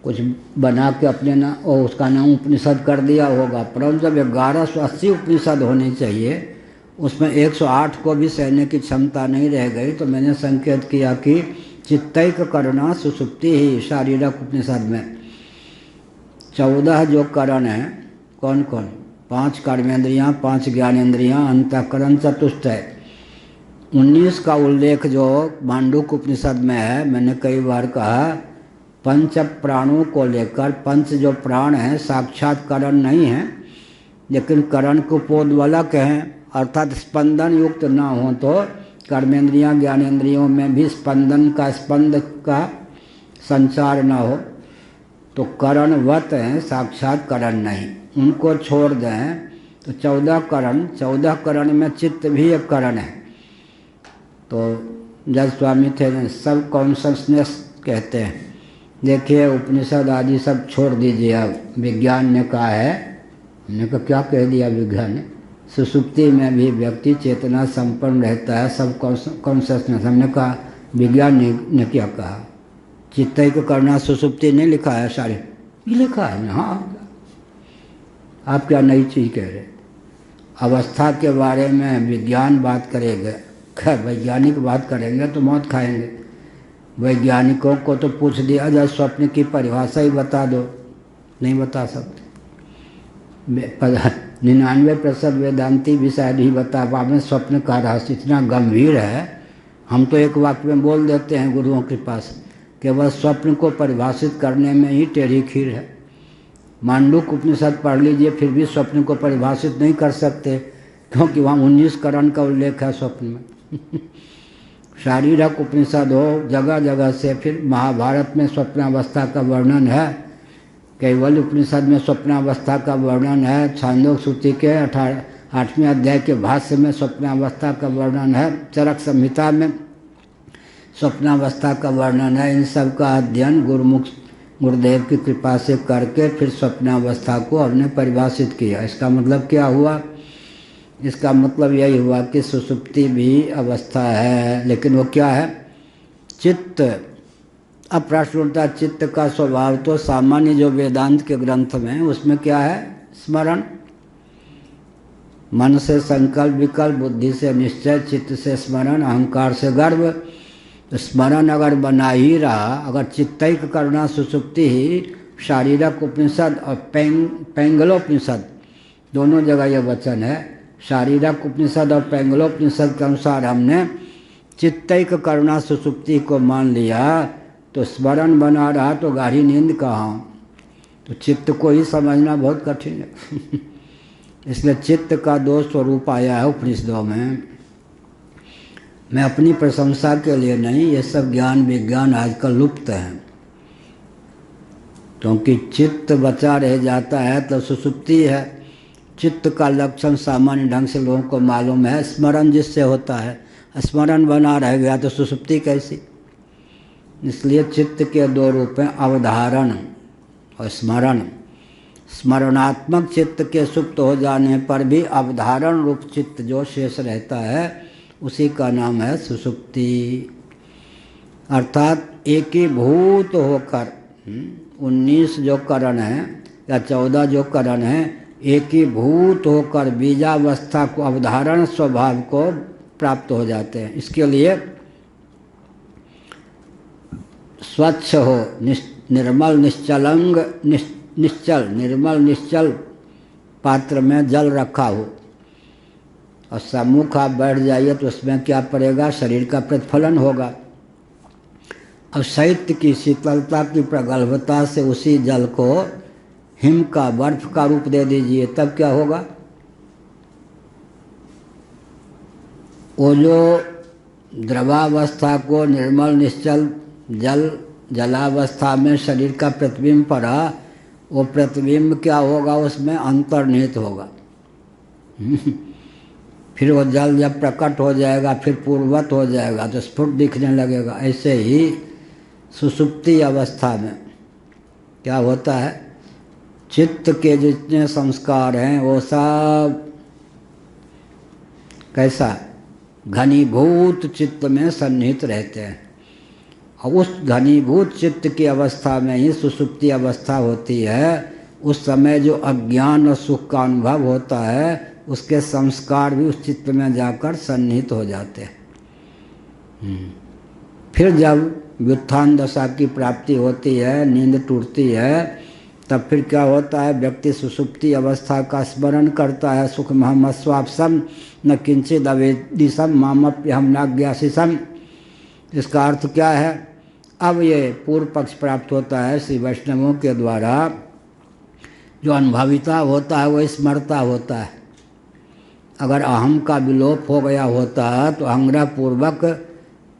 Speaker 1: कुछ बना के अपने ना और उसका नाम उपनिषद कर दिया होगा, परंतु जब 1180 उपनिषद होनी चाहिए उसमें 108 को भी सहने की क्षमता नहीं रह गई। तो मैंने संकेत किया कि चित्तैक करुणा सुसुप्ति ही शारीरक उपनिषद में 14 जो करण हैं, कौन कौन, 5 कर्मेंद्रियां, 5 ज्ञानेंद्रियां, अंतःकरण चतुष्ट है। 19 का उल्लेख जो मांडूक्य उपनिषद में है, मैंने कई बार कहा पंच प्राणों को लेकर, पंच जो प्राण हैं साक्षात करण नहीं हैं, लेकिन करण को पोद्वलक हैं, अर्थात स्पंदन युक्त ना हो तो कर्मेंद्रियां ज्ञानेंद्रियों में भी स्पंद का संचार न हो तो करणवत हैं, साक्षात करण नहीं। उनको छोड़ दें तो 14 करण में चित्त भी एक करण है। तो जज स्वामी थे सब कॉन्शसनेस कहते हैं। देखिए उपनिषद आदि सब छोड़ दीजिए। अब विज्ञान ने कहा है, हमने कहा क्या कह दिया विज्ञान ने, सुसुप्ति में भी व्यक्ति चेतना संपन्न रहता है, सब कॉन्शसनेस। हमने कहा विज्ञान ने क्या कहा, चित्तैक करना सुसुप्ति नहीं लिखा है, सारे लिखा है ना। हाँ, आप क्या नई चीज़ कह रहे। अवस्था के बारे में विज्ञान बात करेंगे, वैज्ञानिक बात करेंगे तो मौत खाएंगे। वैज्ञानिकों को तो पूछ दिया जाए स्वप्न की परिभाषा ही बता दो, नहीं बता सकते। 99% वेदांती भी शायद ही बता पाए स्वप्न का रहस्य इतना गंभीर है। हम तो एक वाक्य में बोल देते हैं गुरुओं के पास, केवल स्वप्न को परिभाषित करने में ही टेढ़ी खीर है। मांडूक्य उपनिषद पढ़ लीजिए, फिर भी स्वप्न को परिभाषित नहीं कर सकते, क्योंकि वहाँ 19 करण का उल्लेख है स्वप्न में। शारीरक उपनिषद हो जगह जगह से, फिर महाभारत में स्वप्नावस्था का वर्णन है, कैवल्य उपनिषद में स्वप्नावस्था का वर्णन है, छांदोग्य सूत्र के 8वें अध्याय के भाष्य में स्वप्नावस्था का वर्णन है, चरक संहिता में स्वप्नावस्था का वर्णन है। इन सब का अध्ययन गुरुदेव की कृपा से करके फिर स्वप्नावस्था को हमने परिभाषित किया। इसका मतलब क्या हुआ, इसका मतलब यही हुआ कि सुसुप्ति भी अवस्था है, लेकिन वो क्या है, चित्त। अब प्रश्न उठता है चित्त का स्वभाव तो सामान्य जो वेदांत के ग्रंथ में उसमें क्या है, स्मरण। मन से संकल्प विकल्प, बुद्धि से निश्चय, चित्त से स्मरण, अहंकार से गर्व। तो स्मरण अगर बना ही रहा, अगर चित्तैक करना सुसुप्ति ही, शारीरक उपनिषद और पैंगलोपनिषद दोनों जगह यह वचन है। शारीरक उपनिषद और पैंगलोपनिषद के अनुसार हमने चित्तैक करना सुसुप्ति को मान लिया, तो स्मरण बना रहा तो गाढ़ी नींद कहाँ। तो चित्त को ही समझना बहुत कठिन है। इसलिए चित्त का 2 स्वरूप आया है उपनिषदों में। मैं अपनी प्रशंसा के लिए नहीं, ये सब ज्ञान विज्ञान आजकल लुप्त हैं, क्योंकि चित्त बचा रह जाता है तो सुसुप्ति है। चित्त का लक्षण सामान्य ढंग से लोगों को मालूम है, स्मरण जिससे होता है। स्मरण बना रह गया तो सुसुप्ति कैसी। इसलिए चित्त के 2 रूप हैं, अवधारण और स्मरण। स्मरणात्मक चित्त के सुप्त हो जाने पर भी अवधारण रूप चित्त जो शेष रहता है उसी का नाम है सुसुप्ति। अर्थात एकीभूत होकर 19 जो करण हैं या 14 जो करण हैं, एकीभूत होकर बीजावस्था को, अवधारण स्वभाव को प्राप्त हो जाते हैं। इसके लिए स्वच्छ हो, निर्मल निश्चल पात्र में जल रखा हो, और सम्मुख आप बैठ जाइए तो उसमें क्या पड़ेगा, शरीर का प्रतिफलन होगा। अब शैत्य की शीतलता की प्रगल्भता से उसी जल को हिम का, बर्फ का रूप दे दीजिए, तब क्या होगा। वो जो द्रवावस्था को निर्मल निश्चल जलावस्था में शरीर का प्रतिबिंब पड़ा, वो प्रतिबिंब क्या होगा, उसमें अंतर्निहित होगा। फिर वो जल जब प्रकट हो जाएगा, फिर पूर्ववत हो जाएगा तो स्फुट दिखने लगेगा। ऐसे ही सुसुप्ति अवस्था में क्या होता है, चित्त के जितने संस्कार हैं वो सब कैसा, घनीभूत चित्त में सन्निहित रहते हैं। और उस घनीभूत चित्त की अवस्था में ही सुसुप्ति अवस्था होती है। उस समय जो अज्ञान और सुख का अनुभव होता है, उसके संस्कार भी उस चित्त में जाकर सन्निहित हो जाते हैं। फिर जब व्युत्थान दशा की प्राप्ति होती है, नींद टूटती है, तब फिर क्या होता है, व्यक्ति सुसुप्ति अवस्था का स्मरण करता है। सुख महम स्वापसम न किंचिद अवेदिसम मामप्यहम नाज्ञासिसम। इसका अर्थ क्या है, अब ये पूर्व पक्ष प्राप्त होता है श्री वैष्णवों के द्वारा। जो अनुभविता होता है वो स्मरता होता है। अगर अहम का विलोप हो गया होता तो अंग्रह पूर्वक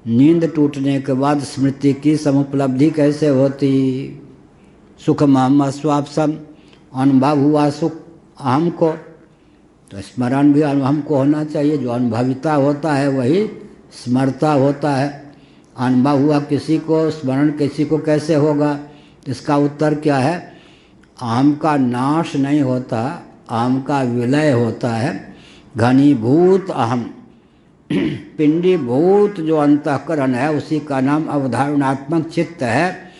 Speaker 1: नींद टूटने के बाद स्मृति की समुपलब्धि कैसे होती। सुख महम स्वापसम, अनुभव हुआ सुख अहम को, तो स्मरण भी अहम को होना चाहिए। जो अनुभविता होता है वही स्मरता होता है। अनुभव हुआ किसी को, स्मरण किसी को कैसे होगा। इसका उत्तर क्या है, अहम का नाश नहीं होता, अहम का विलय होता है। घनीभूत अहम, पिंडीभूत जो अंतःकरण है उसी का नाम अवधारणात्मक चित्त है।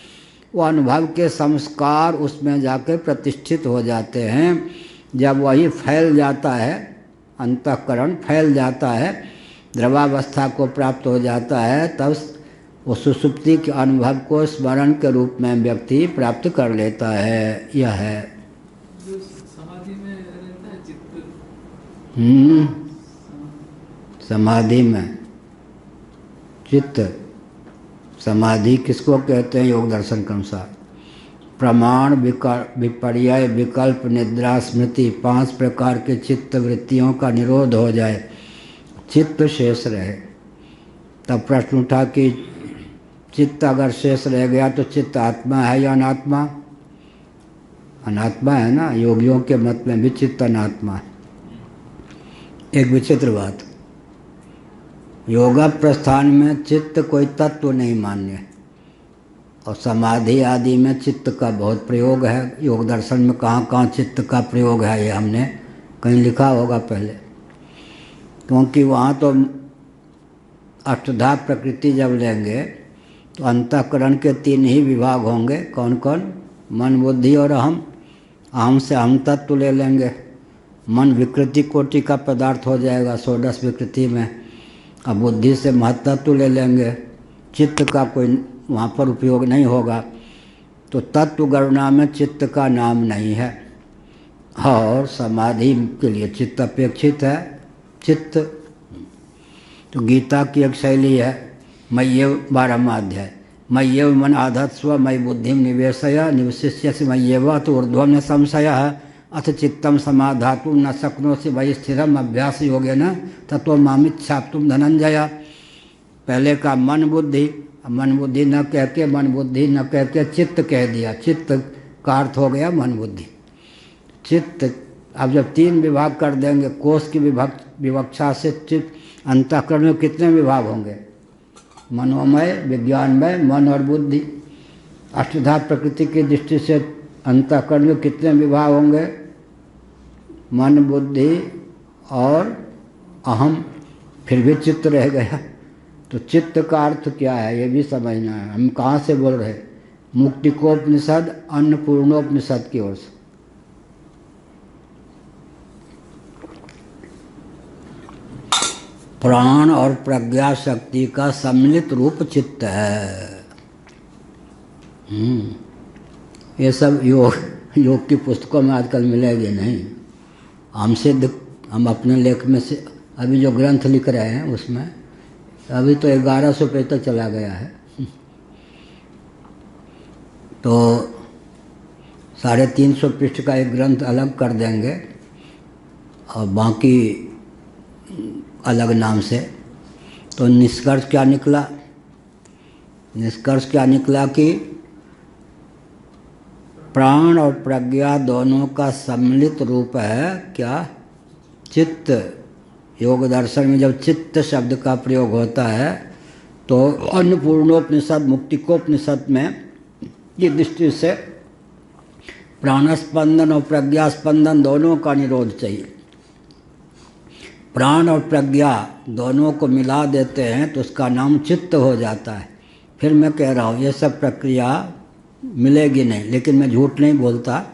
Speaker 1: वो अनुभव के संस्कार उसमें जाके प्रतिष्ठित हो जाते हैं। जब वही फैल जाता है, अंतःकरण फैल जाता है, द्रवावस्था को प्राप्त हो जाता है, तब वो सुषुप्ति के अनुभव को स्मरण के रूप में व्यक्ति प्राप्त कर लेता है। यह है
Speaker 3: जो समाधि में रहता है चित्त।
Speaker 1: समाधि में चित्त, समाधि किसको कहते हैं योग दर्शन के अनुसार। प्रमाण, विपर्यय, विकल्प, निद्रा, स्मृति, 5 प्रकार के चित्त वृत्तियों का निरोध हो जाए, चित्त शेष रहे। तब प्रश्न उठा कि चित्त अगर शेष रह गया तो चित्त आत्मा है या अनात्मा। अनात्मा है ना, योगियों के मत में भी चित्त अनात्मा है। एक विचित्र बात, योगा प्रस्थान में चित्त कोई तत्व नहीं मान्य, और समाधि आदि में चित्त का बहुत प्रयोग है। योग दर्शन में कहाँ कहाँ चित्त का प्रयोग है ये हमने कहीं लिखा होगा पहले, क्योंकि वहाँ तो अष्टधा प्रकृति जब लेंगे तो अंतःकरण के 3 ही विभाग होंगे। कौन कौन? मन, बुद्धि और अहम। अहम से अहम तत्व ले लेंगे। मन विकृति कोटि का पदार्थ हो जाएगा, षोडश विकृति में। अब बुद्धि से महत्तत्व ले लेंगे। चित्त का कोई वहाँ पर उपयोग नहीं होगा, तो तत्व गणना में चित्त का नाम नहीं है। और समाधि के लिए चित्त अपेक्षित है। चित्त तो गीता की एक शैली है, मय्येव 12वां अध्याय, मय्येव मन आधत्स्व मयि बुद्धिम निवेशय निवशिष्यसि मय्येव तो ऊर्ध्वं न संशयः अथ चित्तम समाधातुं न शक्नोसि वही स्थिरम अभ्यास योगेन तत्व मामिच्छाप्तुं धनंजय। पहले का मन बुद्धि, मन बुद्धि न कह के मन बुद्धि न कह के चित्त कह दिया। चित्त का अर्थ हो गया मन बुद्धि। चित्त अब जब 3 विभाग कर देंगे, कोष की विवक्षा से चित्त, अंतःकरण में कितने विभाग होंगे? मनोमय, विज्ञानमय, मन और बुद्धि। अष्टधा प्रकृति की दृष्टि से अंतःकरण में कितने विभाग होंगे? मन, बुद्धि और अहम। फिर भी चित्त रह गया। तो चित्त का अर्थ क्या है ये भी समझना है। हम कहाँ से बोल रहे? मुक्तिकोपनिषद, अन्नपूर्णोपनिषद की ओर से। प्राण और प्रज्ञा शक्ति का सम्मिलित रूप चित्त है। ये सब योग की पुस्तकों में आजकल मिलेगी नहीं। हम अपने लेख में से अभी जो ग्रंथ लिख रहे हैं उसमें अभी तो 1100 पेज तक चला गया है। तो 350 पृष्ठ का एक ग्रंथ अलग कर देंगे और बाकी अलग नाम से। तो निष्कर्ष क्या निकला? निष्कर्ष क्या निकला कि प्राण और प्रज्ञा दोनों का सम्मिलित रूप है क्या? चित्त। योग दर्शन में जब चित्त शब्द का प्रयोग होता है तो अन्नपूर्णोपनिषद, मुक्तिकोपनिषद में ये दृष्टि से प्राणस्पंदन और प्रज्ञा स्पंदन दोनों का निरोध चाहिए। प्राण और प्रज्ञा दोनों को मिला देते हैं तो उसका नाम चित्त हो जाता है। फिर मैं कह रहा हूँ ये सब प्रक्रिया मिलेगी नहीं, लेकिन मैं झूठ नहीं बोलता,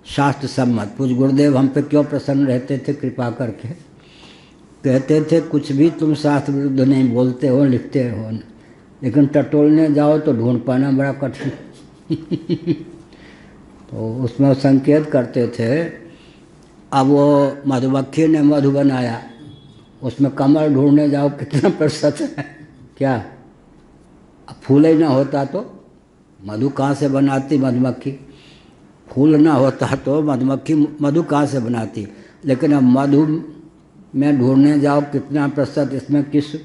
Speaker 1: शास्त्र सम्मत। पूज्य गुरुदेव हम पे क्यों प्रसन्न रहते थे कृपा करके, कहते थे कुछ भी तुम शास्त्र विरुद्ध नहीं बोलते हो, लिखते हो, लेकिन टटोलने जाओ तो ढूंढ पाना बड़ा कठिन। तो उसमें संकेत करते थे। अब वो मधुमक्खी ने मधु बनाया, उसमें कमल ढूंढने जाओ कितना प्रतिशत है क्या? अब फूल ही ना होता तो मधु कहाँ से बनाती मधुमक्खी? फूल ना होता तो मधुमक्खी मधु कहाँ से बनाती? लेकिन अब मधु में ढूंढने जाओ कितना प्रतिशत इसमें किस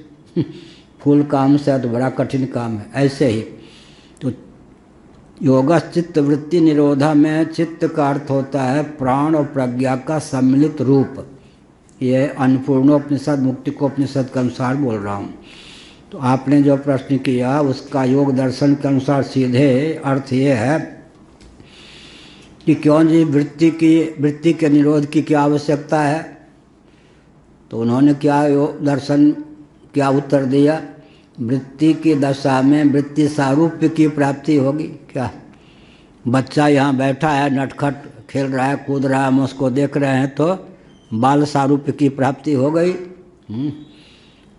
Speaker 1: फूल काम से है तो बड़ा कठिन काम है। ऐसे ही तो योगा चित्त वृत्ति निरोधा में चित्त का अर्थ होता है प्राण और प्रज्ञा का सम्मिलित रूप। ये अन्नपूर्णोपनिषद मुक्तिकोपनिषद के अनुसार बोल रहा हूँ। तो आपने जो प्रश्न किया उसका योग दर्शन के अनुसार सीधे अर्थ ये है कि क्यों जी वृत्ति के निरोध की क्या आवश्यकता है। तो उन्होंने क्या योग दर्शन क्या उत्तर दिया, वृत्ति की दशा में वृत्ति सारूप्य की प्राप्ति होगी। क्या बच्चा यहाँ बैठा है नटखट खेल रहा है कूद रहा है हम उसको देख रहे हैं तो बाल सारूप्य की प्राप्ति हो गई।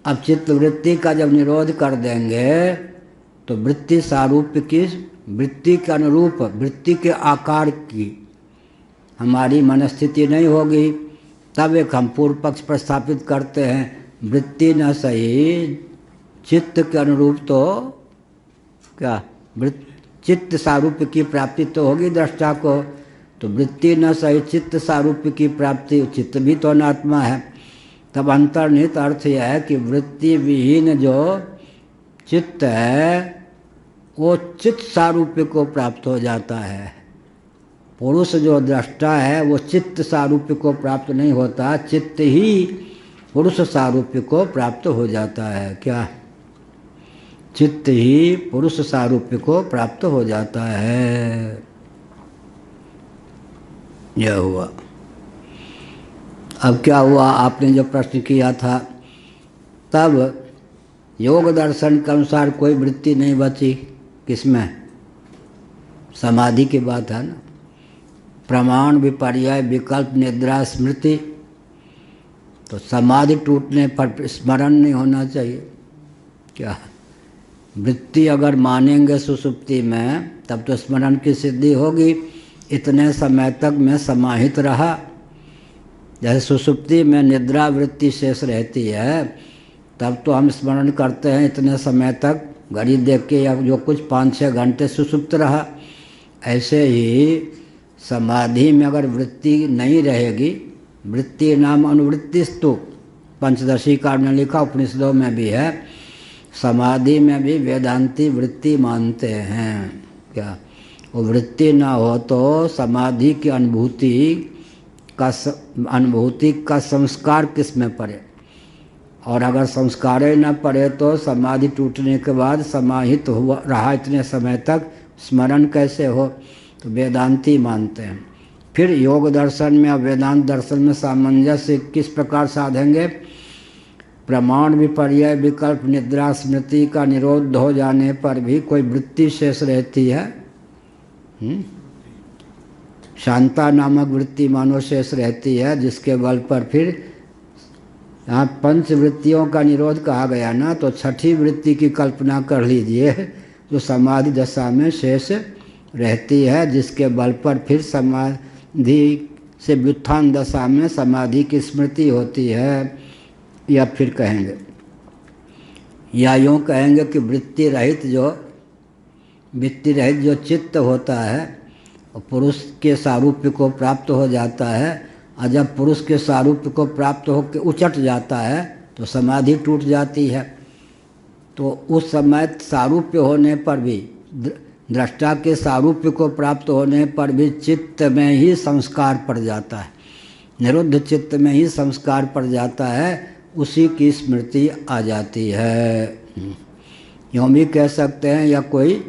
Speaker 1: अब चित्त वृत्ति का जब निरोध कर देंगे तो वृत्ति सारूप्य की वृत्ति के अनुरूप वृत्ति के आकार की हमारी मनस्थिति नहीं होगी। तब एक हम पूर्व पक्ष प्रस्थापित करते हैं वृत्ति न सही चित्त के अनुरूप तो क्या चित्त सारूप्य की प्राप्ति तो होगी दृष्टा को। तो वृत्ति न सही चित्त सारूप्य की प्राप्ति, चित्त भी तो अनात्मा है। तब अंतर्निहित अर्थ यह है कि वृत्ति विहीन जो चित्त है वो चित्त सारूप्य को प्राप्त हो जाता है। पुरुष जो दृष्टा है वो चित्त सारूप्य को प्राप्त नहीं होता, चित्त ही पुरुष सारूप्य को प्राप्त हो जाता है। क्या चित्त ही पुरुष सारूप्य को प्राप्त हो जाता है। यह हुआ। अब क्या हुआ, आपने जो प्रश्न किया था तब योग दर्शन के अनुसार कोई वृत्ति नहीं बची। किसमें? समाधि की बात है ना। प्रमाण विपर्यय विकल्प निद्रा स्मृति, तो समाधि टूटने पर स्मरण नहीं होना चाहिए। क्या वृत्ति अगर मानेंगे सुसुप्ति में तब तो स्मरण की सिद्धि होगी। इतने समय तक मैं समाहित रहा, जैसे सुसुप्ति में निद्रा वृत्ति शेष रहती है तब तो हम स्मरण करते हैं इतने समय तक घड़ी देख के या जो कुछ 5-6 घंटे सुसुप्त रहा। ऐसे ही समाधि में अगर वृत्ति नहीं रहेगी, वृत्ति नाम अनुवृत्तिस्तु पंचदशी कार ने लिखा, उपनिषदों में भी है। समाधि में भी वेदांती वृत्ति मानते हैं। क्या वो वृत्ति ना हो तो समाधि की अनुभूति का संस्कार किस में पड़े, और अगर संस्कार ही न पड़े तो समाधि टूटने के बाद समाहित हुआ रहा इतने समय तक स्मरण कैसे हो। तो वेदांती मानते हैं। फिर योग दर्शन में और वेदांत दर्शन में सामंजस्य किस प्रकार साधेंगे। प्रमाण विपर्यय विकल्प निद्रा स्मृति का निरोध हो जाने पर भी कोई वृत्ति शेष रहती है। शांता नामक वृत्ति मानो शेष रहती है, जिसके बल पर फिर यहाँ 5 वृत्तियों का निरोध कहा गया ना, तो 6ठी वृत्ति की कल्पना कर लीजिए जो समाधि दशा में शेष रहती है, जिसके बल पर फिर समाधि से व्युत्थान दशा में समाधि की स्मृति होती है। या फिर कहेंगे या यूँ कहेंगे कि वृत्ति रहित जो चित्त होता है और पुरुष के सारूप्य को प्राप्त हो जाता है, और जब पुरुष के सारूप्य को प्राप्त होकर उचट जाता है तो समाधि टूट जाती है। तो उस समय सारूप्य होने पर भी, दृष्टा के सारूप्य को प्राप्त होने पर भी चित्त में ही संस्कार पड़ जाता है, निरुद्ध चित्त में ही संस्कार पड़ जाता है, उसी की स्मृति आ जाती है। यूँ भी कह सकते हैं, या कोई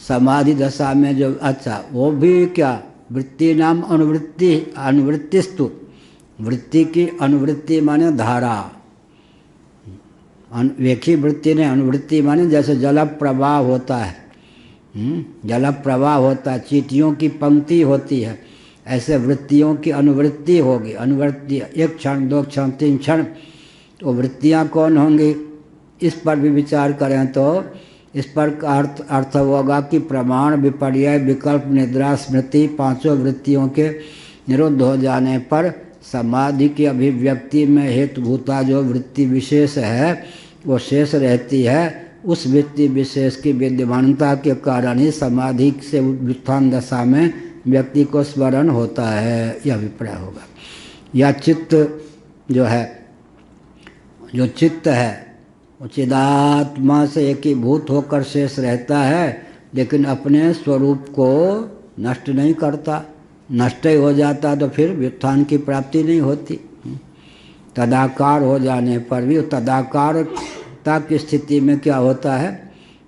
Speaker 1: समाधि दशा में जो अच्छा वो भी क्या वृत्ति नाम अनुवृत्तिस्तु, वृत्ति की अनुवृत्ति माने धारा, वेखी वृत्ति ने अनुवृत्ति माने जैसे जल प्रवाह होता है, जल प्रवाह होता है, चींटियों की पंक्ति होती है, ऐसे वृत्तियों की अनुवृत्ति होगी। अनुवृत्ति 1 क्षण 2 क्षण 3 क्षण, तो वृत्तियाँ कौन होंगी, इस पर भी विचार करें तो इस पर अर्थ होगा कि प्रमाण विपर्यय विकल्प निद्रा स्मृति 5 वृत्तियों के निरुद्ध हो जाने पर समाधि की अभिव्यक्ति में हेतुभूता जो वृत्ति विशेष है वो शेष रहती है। उस वृत्ति विशेष की विद्यमानता के कारण ही समाधि से व्युत्थान दशा में व्यक्ति को स्मरण होता है, यह अभिप्राय होगा। या चित्त जो है, जो चित्त है वो चिदात्मा से एकीभूत होकर शेष रहता है, लेकिन अपने स्वरूप को नष्ट नहीं करता। नष्ट ही हो जाता तो फिर व्युत्थान की प्राप्ति नहीं होती। तदाकार हो जाने पर भी तदाकारता की स्थिति में क्या होता है,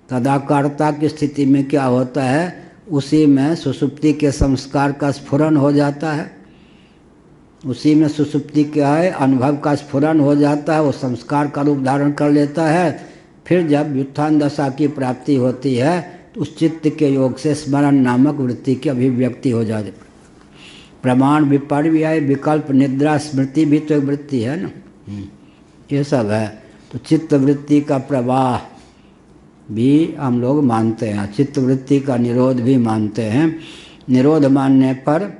Speaker 1: तदाकारता की स्थिति में क्या होता है, उसी में सुषुप्ति के संस्कार का स्फुरन हो जाता है। उसी में सुषुप्ति क्या है, अनुभव का स्फुरन हो जाता है, वो संस्कार का रूप धारण कर लेता है। फिर जब व्युत्थान दशा की प्राप्ति होती है तो उस चित्त के योग से स्मरण नामक वृत्ति की अभिव्यक्ति हो जाती है। प्रमाण, विपर्यय, विकल्प, निद्रा, स्मृति भी तो एक वृत्ति है ना, ये सब है। तो चित्त वृत्ति का प्रवाह भी हम लोग मानते हैं, चित्त वृत्ति का निरोध भी मानते हैं। निरोध मानने पर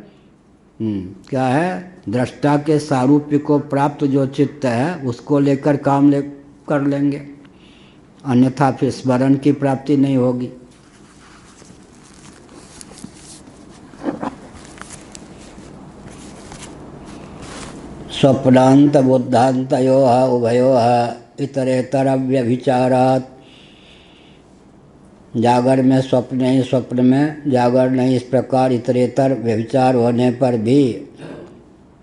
Speaker 1: क्या है, दृष्टा के सारूप्य को प्राप्त जो चित्त है उसको लेकर काम कर लेंगे, अन्यथा फिर स्मरण की प्राप्ति नहीं होगी। स्वप्नांत बुद्धांतयोः उभयोः इतरेतर व्यभिचारात्। जागर में स्वप्न नहीं, स्वप्न में जागर नहीं, इस प्रकार इतरेतर व्यभिचार होने पर भी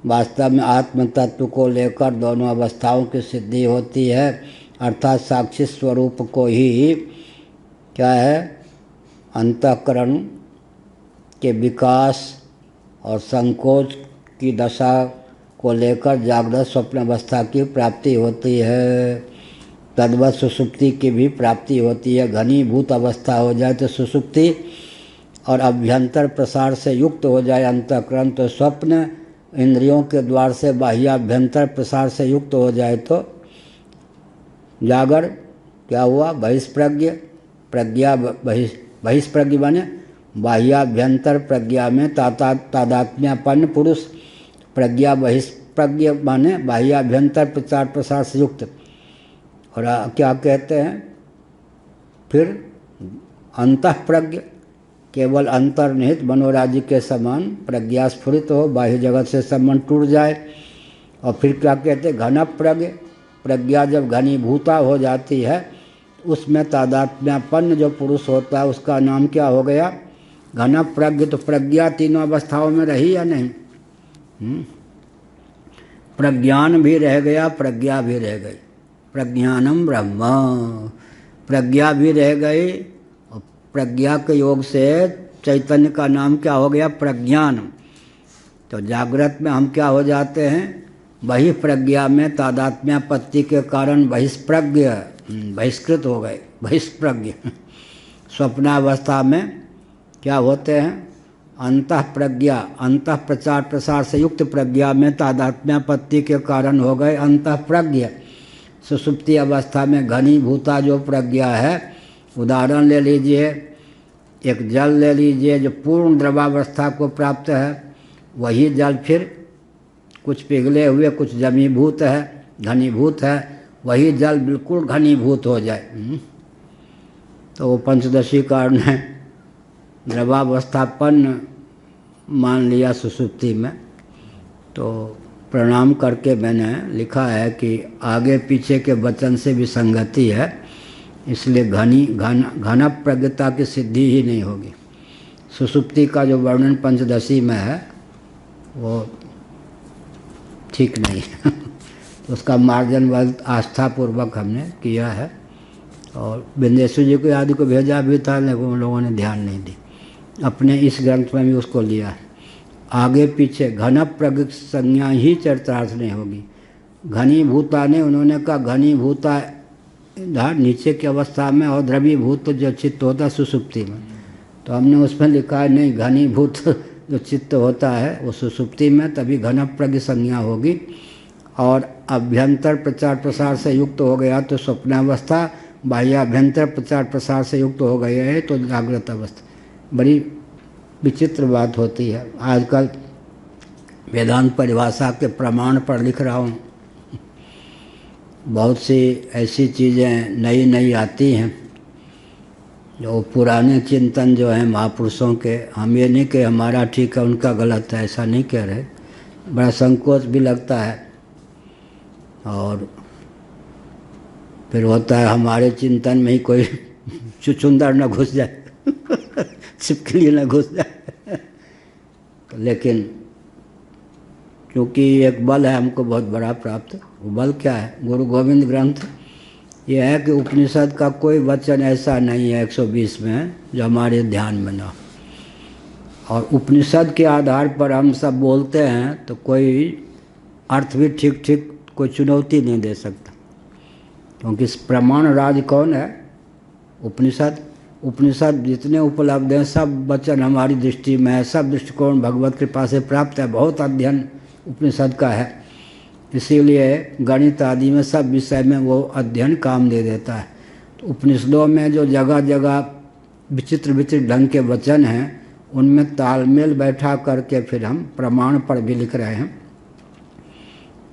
Speaker 1: वास्तव में आत्म तत्व को लेकर दोनों अवस्थाओं की सिद्धि होती है। अर्थात साक्षी स्वरूप को ही क्या है, अंतःकरण के विकास और संकोच की दशा को लेकर जागृत स्वप्न अवस्था की प्राप्ति होती है। तद्वत सुषुप्ति की भी प्राप्ति होती है। घनीभूत अवस्था हो जाए तो सुषुप्ति, और अभ्यंतर प्रसार से युक्त हो जाए अंतःकरण तो स्वप्न, इंद्रियों के द्वार से बाह्याभ्यंतर प्रसार से युक्त हो जाए तो जागर क्या हुआ, बहिष्प्रज्ञ। प्रज्ञा बहिष्प्रज्ञ बने बाह्याभ्यंतर प्रज्ञा में तादात्म्यपन्न पुरुष। प्रज्ञा बहिष्प्रज्ञ माने बाह्याभ्यंतर प्रचार प्रसार से युक्त। और क्या कहते हैं फिर, अंतःप्रज्ञ, केवल अंतर्निहित मनोराज्य के समान प्रज्ञा स्फुरित हो, बाह्य जगत से संबंध टूट जाए। और फिर क्या कहते हैं, घनप्रज्ञ। प्रज्ञा जब घनीभूता हो जाती है उसमें तादात्म्यपन्न जो पुरुष होता है उसका नाम क्या हो गया, घनप्रज्ञ। तो प्रज्ञा तीनों अवस्थाओं में रही या नहीं, प्रज्ञान भी रह गया, प्रज्ञा भी रह गई। प्रज्ञानम ब्रह्म, प्रज्ञा भी रह गई, और प्रज्ञा के योग से चैतन्य का नाम क्या हो गया, प्रज्ञान। तो जागृत में हम क्या हो जाते हैं, वही प्रज्ञा में तादात्म्यापत्ति के कारण बहिष्प्रज्ञ, बहिष्कृत हो गए, बहिष्प्रज्ञ। स्वप्नावस्था में क्या होते हैं, अंतः प्रज्ञा, अंतः प्रचार प्रसार से युक्त प्रज्ञा में तादात्म्यापत्ति के कारण हो गए अंतः प्रज्ञ। सुषुप्ति अवस्था में घनीभूता जो प्रज्ञा है, उदाहरण ले लीजिए, एक जल ले लीजिए जो पूर्ण द्रवावस्था को प्राप्त है, वही जल फिर कुछ पिघले हुए, कुछ जमीभूत है, घनीभूत है, वही जल बिल्कुल घनीभूत हो जाए तो वो पंचदशी कारण है, द्रवावस्थापन्न मान लिया सुषुप्ति में। तो प्रणाम करके मैंने लिखा है कि आगे पीछे के वचन से भी संगति है, इसलिए घन प्रज्ञता की सिद्धि ही नहीं होगी। सुषुप्ति का जो वर्णन पंचदशी में है वो ठीक नहीं है उसका मार्जन बहुत आस्थापूर्वक हमने किया है, और बिंदेश्वर जी को आदि को भेजा भी था, लेकिन उन लोगों ने ध्यान नहीं दी। अपने इस ग्रंथ में भी उसको लिया है। आगे पीछे घन प्रज्ञ संज्ञा ही चरितार्थ नहीं होगी। घनीभूता ने उन्होंने कहा घनीभूता इधर नीचे की अवस्था में, और द्रवीभूत जो चित्त होता है सुषुप्ति में, तो हमने उसमें लिखा है नहीं, घनीभूत जो चित्त होता है वो सुषुप्ति में, तभी घन प्रज्ञ संज्ञा होगी। और अभ्यंतर प्रचार प्रसार से युक्त हो गया तो स्वप्नावस्था, बाह्याभ्यंतर प्रचार प्रसार से युक्त हो गए है तो जागृत अवस्था। बड़ी विचित्र बात होती है। आजकल वेदांत परिभाषा के प्रमाण पर लिख रहा हूँ, बहुत सी ऐसी चीज़ें नई नई आती हैं जो पुराने चिंतन जो हैं महापुरुषों के, हम ये नहीं कि हमारा ठीक है उनका गलत है, ऐसा नहीं कह रहे, बड़ा संकोच भी लगता है। और फिर होता है हमारे चिंतन में ही कोई चुचुंदर न घुस जाए छिपकली न घुस जाए। लेकिन क्योंकि एक बल है हमको बहुत बड़ा प्राप्त, वो बल क्या है? गुरु गोविंद ग्रंथ। ये है कि उपनिषद का कोई वचन ऐसा नहीं है 120 में जो हमारे ध्यान में ना हो। और उपनिषद के आधार पर हम सब बोलते हैं तो कोई अर्थ भी ठीक ठीक कोई चुनौती नहीं दे सकता, क्योंकि प्रमाण राज कौन है? उपनिषद। उपनिषद जितने उपलब्ध हैं सब वचन हमारी दृष्टि में है, सब दृष्टिकोण भगवत कृपा से प्राप्त है। बहुत अध्ययन उपनिषद का है, इसीलिए गणित आदि में सब विषय में वो अध्ययन काम दे देता है। तो उपनिषदों में जो जगह जगह विचित्र विचित्र ढंग के वचन हैं उनमें तालमेल बैठा करके फिर हम प्रमाण पर भी लिख रहे हैं।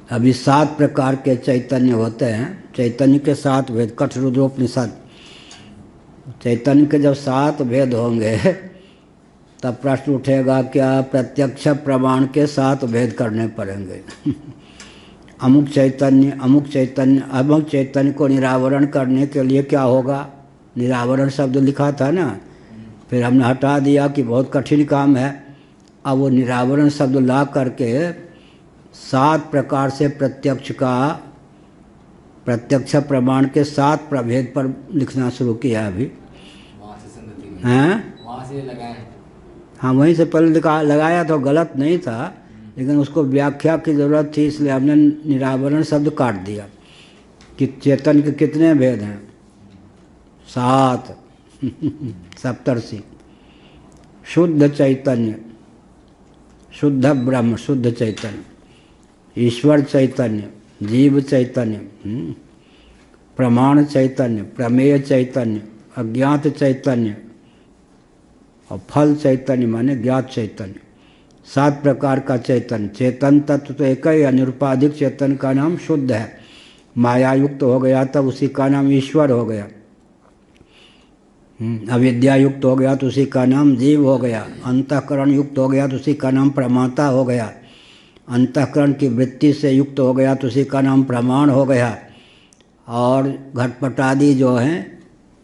Speaker 1: अभी 7 प्रकार के चैतन्य होते हैं। चैतन्य के 7 भेद, कठरुद्रोपनिषद। चैतन्य के जब 7 भेद होंगे तब प्रश्न उठेगा क्या प्रत्यक्ष प्रमाण के 7 भेद करने पड़ेंगे। अमुक चैतन्य अमुक चैतन्य अमुक चैतन्य को निरावरण करने के लिए क्या होगा? निरावरण शब्द लिखा था ना, फिर हमने हटा दिया कि बहुत कठिन काम है। अब वो निरावरण शब्द ला करके 7 प्रकार से प्रत्यक्ष प्रमाण के 7 प्रभेद पर लिखना शुरू किया अभी।
Speaker 2: वहाँ से लगाए।
Speaker 1: हाँ, वहीं से पहले लगाया तो गलत नहीं था, लेकिन उसको व्याख्या की ज़रूरत थी, इसलिए हमने निरावरण शब्द काट दिया कि चेतन के कितने भेद हैं? 7 सप्तर्षि। शुद्ध चैतन्य, शुद्ध ब्रह्म, शुद्ध चैतन्य, ईश्वर चैतन्य, जीव चैतन्य, प्रमाण चैतन्य, प्रमेय चैतन्य, अज्ञात चैतन्य और फल चैतन्य माने ज्ञात चैतन्य। 7 प्रकार का चैतन्य। चेतन तत्व तो एक ही, अनिरुपाधिक चेतन का नाम शुद्ध है। माया युक्त हो गया तब उसी का नाम ईश्वर हो गया। अविद्या युक्त हो गया तो उसी का नाम जीव हो गया। अंतःकरण युक्त हो गया तो उसी का नाम प्रमाता हो गया। अंतःकरण की वृत्ति से युक्त हो गया तो उसी का नाम प्रमाण हो गया। और घटपटादि जो हैं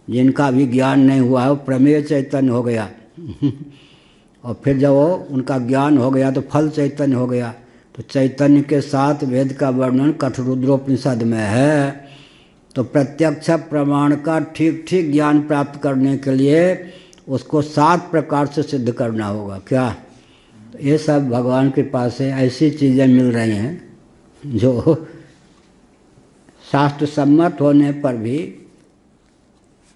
Speaker 1: जिनका भी ज्ञान नहीं हुआ है वो प्रमेय चैतन्य हो गया। और फिर जब वो उनका ज्ञान हो गया तो फल चैतन्य हो गया। तो चैतन्य के 7 भेद का वर्णन कठरुद्रोपनिषद में है। तो प्रत्यक्ष प्रमाण का ठीक ठीक ज्ञान प्राप्त करने के लिए उसको 7 प्रकार से सिद्ध करना होगा। क्या? तो ये सब भगवान के पास से ऐसी चीज़ें मिल रही हैं जो शास्त्र सम्मत होने पर भी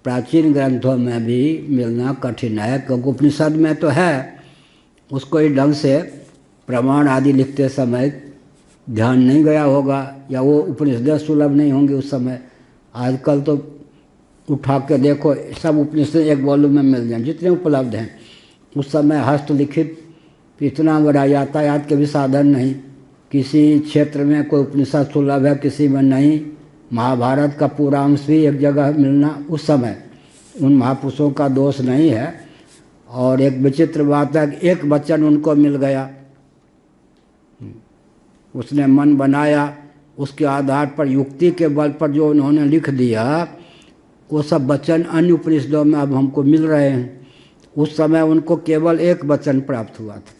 Speaker 1: प्राचीन ग्रंथों में भी मिलना कठिन है, क्योंकि उपनिषद में तो है, उसको ही ढंग से प्रमाण आदि लिखते समय ध्यान नहीं गया होगा, या वो उपनिषदें सुलभ नहीं होंगी उस समय। आजकल तो उठा के देखो, सब उपनिषद एक वॉल्यूम में मिल जाए जितने उपलब्ध हैं। उस समय हस्तलिखित इतना बड़ा यातायात के भी साधन नहीं, किसी क्षेत्र में कोई उपनिषद सुलभ है, किसी में नहीं। महाभारत का पूरा अंश भी एक जगह मिलना उस समय उन महापुरुषों का दोष नहीं है। और एक विचित्र बात है कि एक वचन उनको मिल गया, उसने मन बनाया, उसके आधार पर युक्ति के बल पर जो उन्होंने लिख दिया वो सब वचन अन्य उपनिषदों में अब हमको मिल रहे हैं। उस समय उनको केवल एक वचन प्राप्त हुआ था,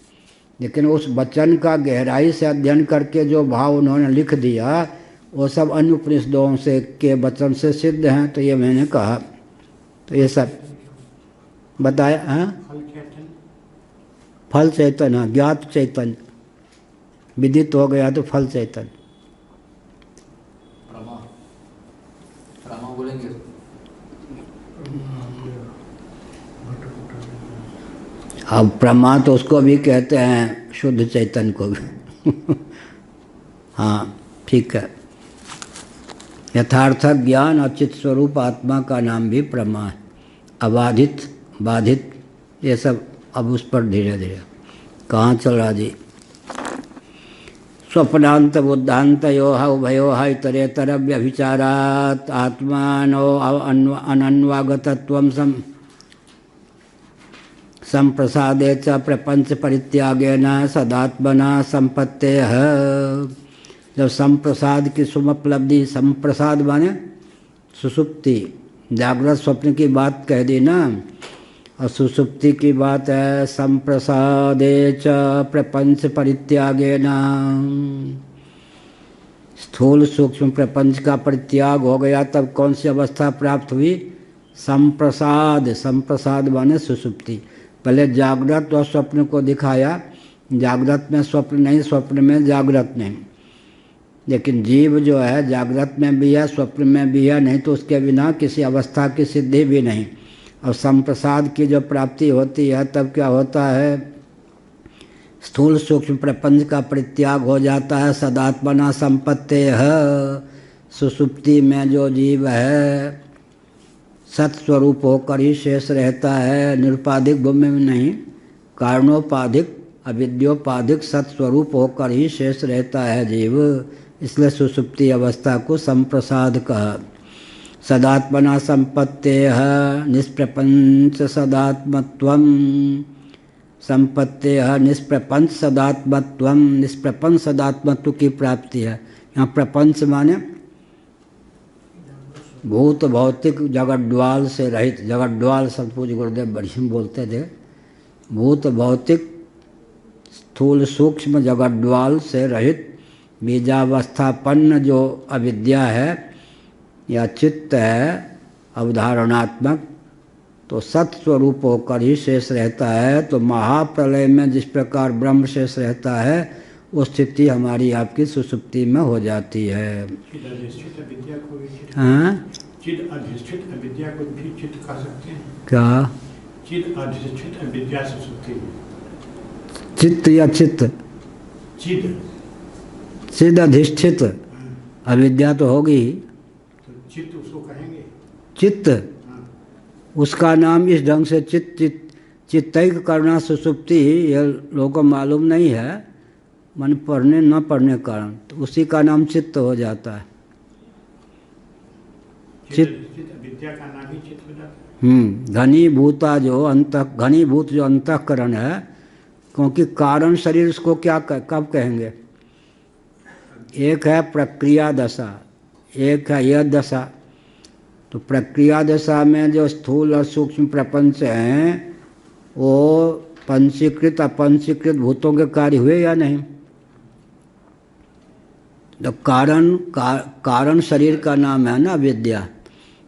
Speaker 1: लेकिन उस वचन का गहराई से अध्ययन करके जो भाव उन्होंने लिख दिया वो सब अन्य उपनिषदों से के वचन से सिद्ध हैं। तो ये मैंने कहा, तो ये सब बताया। हाँ, फल चैतन्य, ज्ञात चैतन्य, विदित हो गया तो फल चैतन्य।
Speaker 2: प्रमा बोलेंगे।
Speaker 1: अब प्रमा तो उसको भी कहते हैं, शुद्ध चैतन्य को भी। हाँ, ठीक है। यथार्थ ज्ञान और चित्त स्वरूप आत्मा का नाम भी प्रमा है। अबाधित, बाधित, ये सब अब उस पर धीरे धीरे कहाँ चल रहा जी। स्वप्नांत बुद्धांत यो उभयो इतरेतर व्यभिचारात् आत्मानो अनन्वागतत्वं संप्रसादे च प्रपंच परित्यागेन सदात्मना संपत्तेः। जब संप्रसाद की सुमपलब्धि, संप्रसाद माने सुसुप्ति, जागृत स्वप्न की बात कह दी ना, और सुसुप्ति की बात है संप्रसादे च प्रपंच परित्यागे न। स्थूल सूक्ष्म प्रपंच का परित्याग हो गया तब कौन सी अवस्था प्राप्त हुई? संप्रसाद। संप्रसाद माने सुसुप्ति। पहले जागृत और स्वप्न को दिखाया, जागृत में स्वप्न नहीं, स्वप्न में जागृत नहीं। लेकिन जीव जो है जागृत में भी है, स्वप्न में भी है, नहीं तो उसके बिना किसी अवस्था की सिद्धि भी नहीं। और संप्रसाद की जो प्राप्ति होती है तब क्या होता है? स्थूल सूक्ष्म प्रपंच का परित्याग हो जाता है। सदात्मना संपत्तेः, सुसुप्ति में जो जीव है सत्स्वरूप होकर ही शेष रहता है, निरुपाधिक भूमि में नहीं, कारणोपाधिक अविद्योपाधिक सत्स्वरूप होकर ही शेष रहता है जीव। इसलिए सुसुप्ति अवस्था को संप्रसाद कहा। सदात्मना संपत्तेः निष्प्रपंच सदात्मत्वम्, संपत्तेः निष्प्रपंच सदात्मत्वम्, निष्प्रपंच सदात्मत्व की प्राप्ति है। यहाँ प्रपंच माने भूत भौतिक जगड्वाल से रहित। जगड्वाल शब्द पूज्य गुरुदेव बढ़िया बोलते थे। भूत भौतिक स्थूल सूक्ष्म जगड्वाल से रहित बीजावस्थापन्न जो अविद्या है या चित्त है अवधारणात्मक, तो सत्स्वरूप होकर ही शेष रहता है। तो महाप्रलय में जिस प्रकार ब्रह्म शेष रहता है वो स्थिति हमारी आपकी सुसुप्ति में हो जाती है। हाँ,
Speaker 4: चिद अधिष्ठित अविद्या को भी चित्त कह सकते हैं
Speaker 1: क्या?
Speaker 4: चिद अधिष्ठित अविद्या सुसुप्ति।
Speaker 1: चित्त या चित्त?
Speaker 4: चिद
Speaker 1: चिद अधिष्ठित अविद्या तो होगी ही।
Speaker 4: तो चित्त उसको कहेंगे।
Speaker 1: चित्त, उसका नाम इस ढंग से चित्तैक करना सुसुप्ति, यह लोगों को मालूम नहीं है, मन पढ़ने न पढ़ने के कारण, तो उसी का नाम चित्त हो जाता है।
Speaker 4: विद्या का नाम ही चित्त हो जाता है।
Speaker 1: घनीभूता जो घनीभूत जो अंतःकरण है, क्योंकि कारण शरीर उसको क्या कब कहेंगे? एक है प्रक्रिया दशा, एक है यह दशा। तो प्रक्रिया दशा में जो स्थूल और सूक्ष्म प्रपंच हैं वो पंचीकृत अपंचीकृत भूतों के कार्य हुए या नहीं? तो कारण शरीर का नाम है ना विद्या।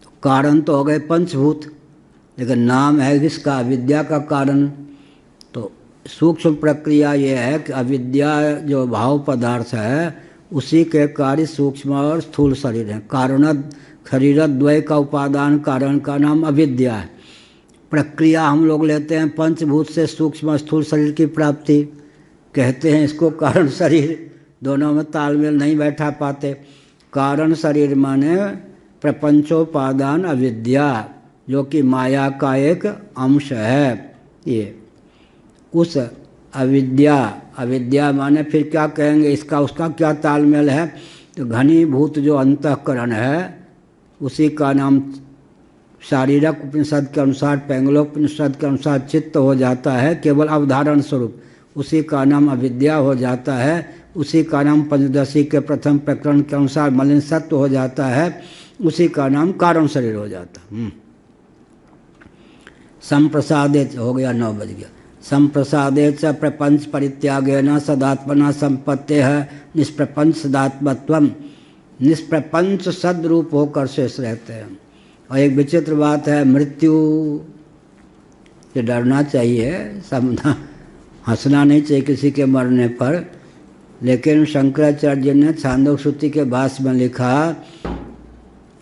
Speaker 1: तो कारण तो हो गए पंचभूत, लेकिन नाम है किसका? अविद्या का कारण। तो सूक्ष्म प्रक्रिया ये है कि अविद्या जो भाव पदार्थ है उसी के कार्य सूक्ष्म और स्थूल शरीर है। कारण शरीरद्वय का उपादान कारण का नाम अविद्या है। प्रक्रिया हम लोग लेते हैं पंचभूत से सूक्ष्म स्थूल शरीर की प्राप्ति, कहते हैं इसको कारण शरीर। दोनों में तालमेल नहीं बैठा पाते। कारण शरीर माने प्रपंचोपादान अविद्या, जो कि माया का एक अंश है। ये उस अविद्या माने फिर क्या कहेंगे? इसका उसका क्या तालमेल है? तो घनीभूत जो अंतःकरण है उसी का नाम शारीरक उपनिषद के अनुसार, पैंगलोपनिषद के अनुसार चित्त हो जाता है, केवल अवधारण स्वरूप। उसी का नाम अविद्या हो जाता है। उसी का नाम पंचदशी के प्रथम प्रकरण के अनुसार मलिन सत्व हो जाता है। उसी का नाम कारण शरीर हो जाता है। संप्रसादे हो गया, 9 बज गया। संप्रसादे च प्रपंच परित्यागेन सदात्मना संपत्तेः निष्प्रपंच सदात्मत्वम्, निष्प्रपंच सद्रूप होकर शेष रहते हैं। और एक विचित्र बात है, मृत्यु से डरना चाहिए, समझना, हंसना नहीं चाहिए किसी के मरने पर। लेकिन शंकराचार्य ने छांदोग्य श्रुति के भाष्य में लिखा,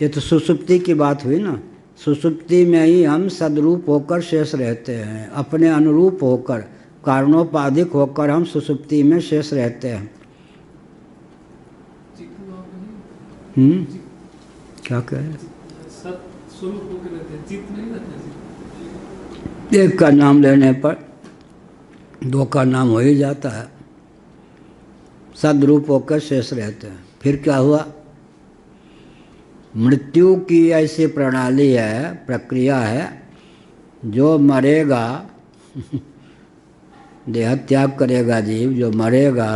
Speaker 1: ये तो सुसुप्ति की बात हुई ना, सुसुप्ति में ही हम सद्रूप होकर शेष रहते हैं, अपने अनुरूप होकर, कारणोपाधिक होकर हम सुसुप्ति में शेष रहते हैं। क्या कहे?
Speaker 3: स्वरूप होकर रहते हैं, चित्त नहीं रहते।
Speaker 1: एक का नाम लेने पर दो का नाम हो ही जाता है। सद्रूप होकर शेष रहते हैं। फिर क्या हुआ? मृत्यु की ऐसी प्रणाली है, प्रक्रिया है, जो मरेगा देह त्याग करेगा जीव, जो मरेगा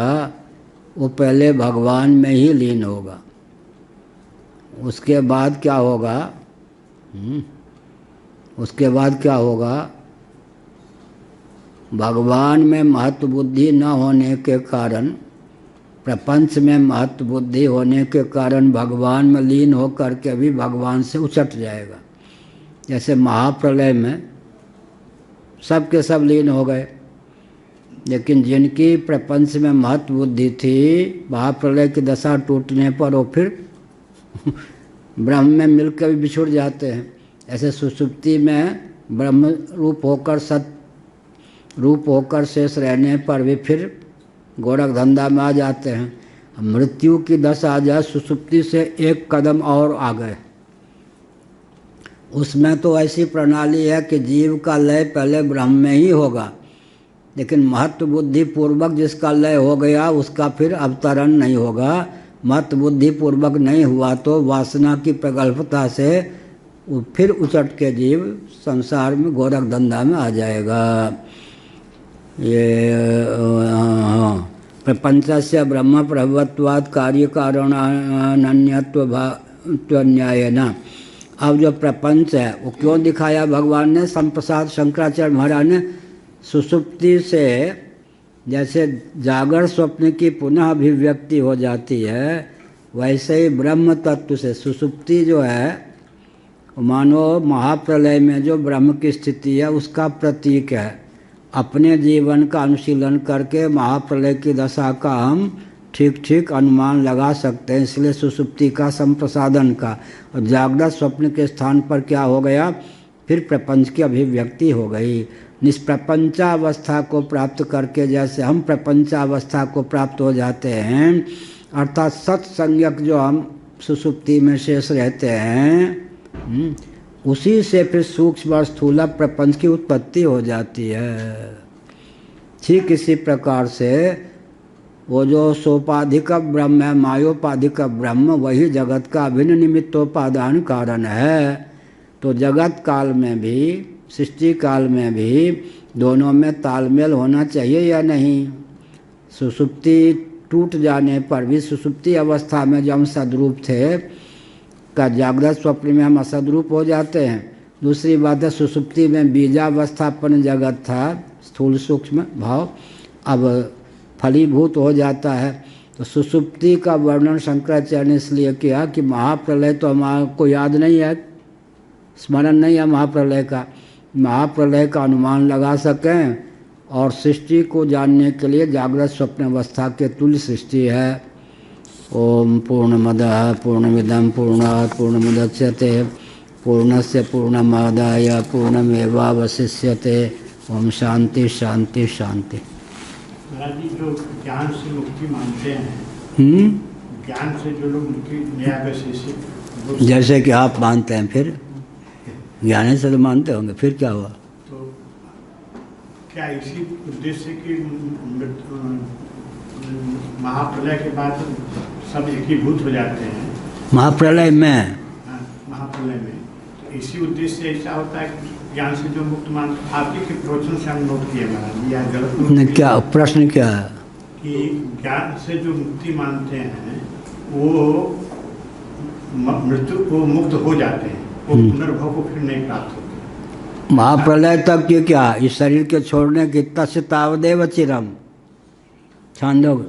Speaker 1: वो पहले भगवान में ही लीन होगा। उसके बाद क्या होगा? उसके बाद क्या होगा? भगवान में महत्व बुद्धि न होने के कारण, प्रपंच में महत्व बुद्धि होने के कारण भगवान में लीन होकर के भी भगवान से उचट जाएगा। जैसे महाप्रलय में सब के सब लीन हो गए, लेकिन जिनकी प्रपंच में महत्व बुद्धि थी, महाप्रलय की दशा टूटने पर वो फिर ब्रह्म में मिलकर भी बिछुड़ जाते हैं। ऐसे सुषुप्ति में ब्रह्म रूप होकर सत रूप होकर शेष रहने पर भी फिर गोरख धंधा में आ जाते हैं। मृत्यु की दशा आ जाए, सुषुप्ति से एक कदम और आ गए। उसमें तो ऐसी प्रणाली है कि जीव का लय पहले ब्रह्म में ही होगा, लेकिन महत्व बुद्धि पूर्वक जिसका लय हो गया उसका फिर अवतरण नहीं होगा। महत्व बुद्धि पूर्वक नहीं हुआ तो वासना की प्रगल्भता से फिर उचट के जीव संसार में गोरख धंधा में आ जाएगा। ये प्रपंचस्य ब्रह्म प्रभवत्वात् कार्य कारणन्यत्व न्यायेन। अब जो प्रपंच है वो क्यों दिखाया भगवान ने? संप्रसाद शंकराचार्य महाराज ने सुषुप्ति से जैसे जागर स्वप्न की पुनः अभिव्यक्ति हो जाती है, वैसे ही ब्रह्म तत्व से सुषुप्ति जो है मानो महाप्रलय में जो ब्रह्म की स्थिति है उसका प्रतीक है। अपने जीवन का अनुशीलन करके महाप्रलय की दशा का हम ठीक ठीक अनुमान लगा सकते हैं। इसलिए सुषुप्ति का संप्रसादन का, और जागृत स्वप्न के स्थान पर क्या हो गया? फिर प्रपंच की अभिव्यक्ति हो गई। निष्प्रपंचावस्था को प्राप्त करके जैसे हम प्रपंचावस्था को प्राप्त हो जाते हैं, अर्थात सत्संज्ञक जो हम सुषुप्ति में शेष रहते हैं, उसी से फिर सूक्ष्म और स्थूल प्रपंच की उत्पत्ति हो जाती है। ठीक इसी प्रकार से वो जो सोपाधिक ब्रह्म है, मायोपाधिक ब्रह्म, वही जगत का अभिन्न निमित्तोपादान कारण है। तो जगत काल में भी सृष्टि काल में भी दोनों में तालमेल होना चाहिए या नहीं? सुषुप्ति टूट जाने पर भी सुषुप्ति अवस्था में जब हम सद्रूप थे, का जागृत स्वप्न में हम असद्रूप हो जाते हैं। दूसरी बात है सुषुप्ति में बीजावस्थापन जगत था, स्थूल सूक्ष्म भाव, अब फलीभूत हो जाता है। तो सुषुप्ति का वर्णन शंकराचार्य ने इसलिए किया कि महाप्रलय तो हमारे को याद नहीं है, स्मरण नहीं है महाप्रलय का। महाप्रलय का अनुमान लगा सकें और सृष्टि को जानने के लिए जागृत स्वप्न अवस्था के तुल्य सृष्टि है। ओम पूर्णमदः पूर्णमिदं पूर्णात् पूर्णमुदच्यते पूर्णस्य पूर्णमादाय पूर्णमेवावशिष्यते। ओम शांति शांति शांति।
Speaker 4: महाराज जी, जो ज्ञान से मुक्ति मानते हैं, ज्ञान से जो लोग मुक्ति न्याय,
Speaker 1: जैसे कि आप मानते हैं, फिर ज्ञान से तो मानते होंगे, फिर क्या हुआ?
Speaker 4: तो क्या इसी उद्देश्य की महाप्रलय के बाद सब एकीभूत हो जाते हैं?
Speaker 1: महाप्रलय में?
Speaker 4: हाँ, महाप्रलय में तो इसी उद्देश्य से ऐसा होता है कि ज्ञान से जो मुक्त मान, आपके के प्रवचन से हम नोट किए महाराज, या गलत? क्या प्रश्न क्या है? कि ज्ञान से जो मुक्ति मानते हैं वो मृत्यु को मुक्त हो जाते हैं, वो पुनर्भव को फिर नहीं प्राप्त होते।
Speaker 1: महाप्रलय तक के क्या? इस शरीर के छोड़ने की तस्य तावदेव चिरम, छांदोग्य।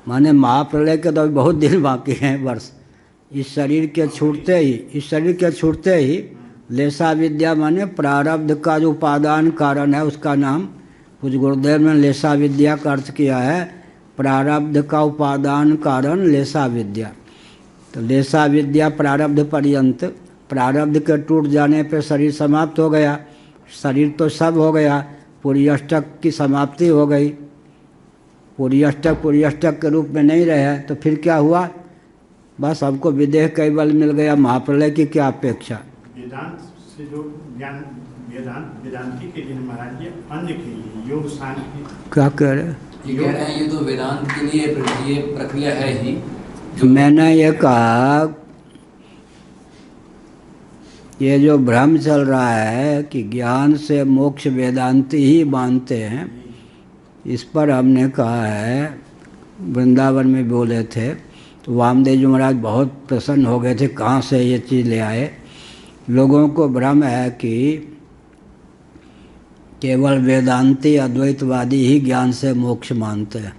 Speaker 1: माने महाप्रलय के तो बहुत दिन बाकी हैं, वर्ष। इस शरीर के छूटते ही, इस शरीर के छूटते ही लेसा विद्या माने प्रारब्ध का जो उपादान कारण है उसका नाम, कुछ गुरुदेव ने लेसा विद्या का अर्थ किया है प्रारब्ध का उपादान कारण लेसा विद्या। तो लेसा विद्या प्रारब्ध पर्यंत, प्रारब्ध के टूट जाने पर शरीर समाप्त हो गया। शरीर तो सब हो गया, पूरी अष्टक की समाप्ति हो गई। पूरी अष्टक के रूप में नहीं रहे, तो फिर क्या हुआ? बस हमको विदेह कैवल मिल गया। महाप्रलय की क्या अपेक्षा?
Speaker 4: वेदांत से जो ज्ञान, वेदांती के लिए महाराज जी, अन्य के लिए योग सांख्य,
Speaker 1: क्या कह रहे?
Speaker 2: ये कह रहे हैं ये तो वेदांत के लिए ये प्रक्रिया है ही।
Speaker 1: मैंने ये कहा, ये जो भ्रम चल रहा है कि ज्ञान से मोक्ष वेदांती ही मानते हैं, इस पर हमने कहा है वृंदावन में बोले थे तो वामदेव जी महाराज बहुत प्रसन्न हो गए थे, कहाँ से ये चीज़ ले आए। लोगों को भ्रम है कि केवल वेदांती अद्वैतवादी ही ज्ञान से मोक्ष मानते हैं।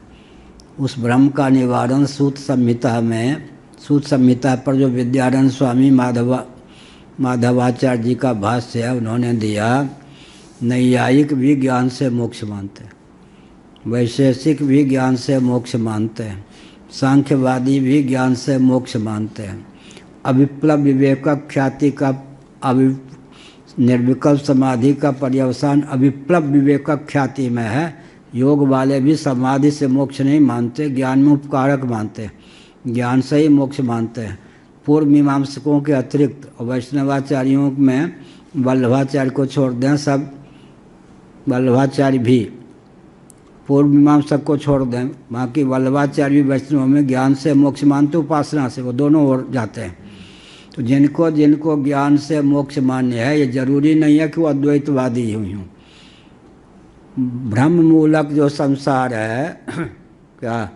Speaker 1: उस भ्रम का निवारण सूत्र संहिता में, सूत्र संहिता पर जो विद्यारण्य स्वामी माधवाचार्य जी का भाष्य है उन्होंने दिया, नैयायिक भी ज्ञान से मोक्ष मानते हैं, वैशेषिक भी ज्ञान से मोक्ष मानते हैं, सांख्यवादी भी ज्ञान से मोक्ष मानते हैं। अविप्लव विवेक ख्याति का निर्विकल्प समाधि का पर्यवसान अविप्लव विवेक ख्याति में है। योग वाले भी समाधि से मोक्ष नहीं मानते, ज्ञान में उपकारक मानते हैं, ज्ञान से ही मोक्ष मानते हैं। पूर्व मीमांसकों के अतिरिक्त वैष्णवाचार्यों में वल्लभाचार्य को छोड़ दें, सब वल्लभाचार्य भी पूर्व मीमांसक को छोड़ दें, बाकी वल्लभाचार्य भी वैष्णव में ज्ञान से मोक्ष मानते, उपासना से, वो दोनों ओर जाते हैं। तो जिनको जिनको ज्ञान से मोक्ष मान्य है, ये जरूरी नहीं है कि वो अद्वैतवादी ही हों। ब्रह्म मूलक जो संसार है क्या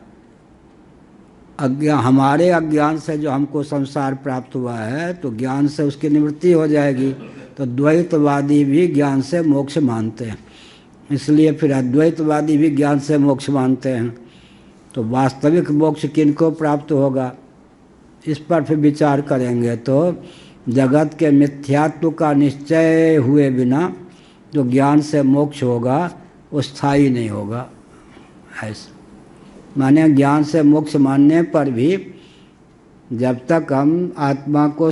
Speaker 1: हमारे अज्ञान से जो हमको संसार प्राप्त हुआ है, तो ज्ञान से उसकी निवृत्ति हो जाएगी। तो द्वैतवादी भी ज्ञान से मोक्ष मानते हैं, इसलिए फिर अद्वैतवादी भी ज्ञान से मोक्ष मानते हैं। तो वास्तविक मोक्ष किनको प्राप्त होगा, इस पर फिर विचार करेंगे तो जगत के मिथ्यात्व का निश्चय हुए बिना जो ज्ञान से मोक्ष होगा वो स्थायी नहीं होगा। ऐसा माने ज्ञान से मोक्ष मानने पर भी जब तक हम आत्मा को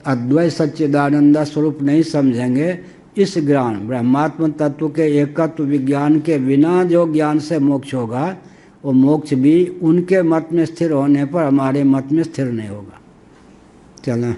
Speaker 1: अद्वैत सच्चिदानंद स्वरूप नहीं समझेंगे, इस ज्ञान ब्रह्मात्म तत्व के एकत्व विज्ञान के बिना जो ज्ञान से मोक्ष होगा, वो मोक्ष भी उनके मत में स्थिर होने पर हमारे मत में स्थिर नहीं होगा। चलें।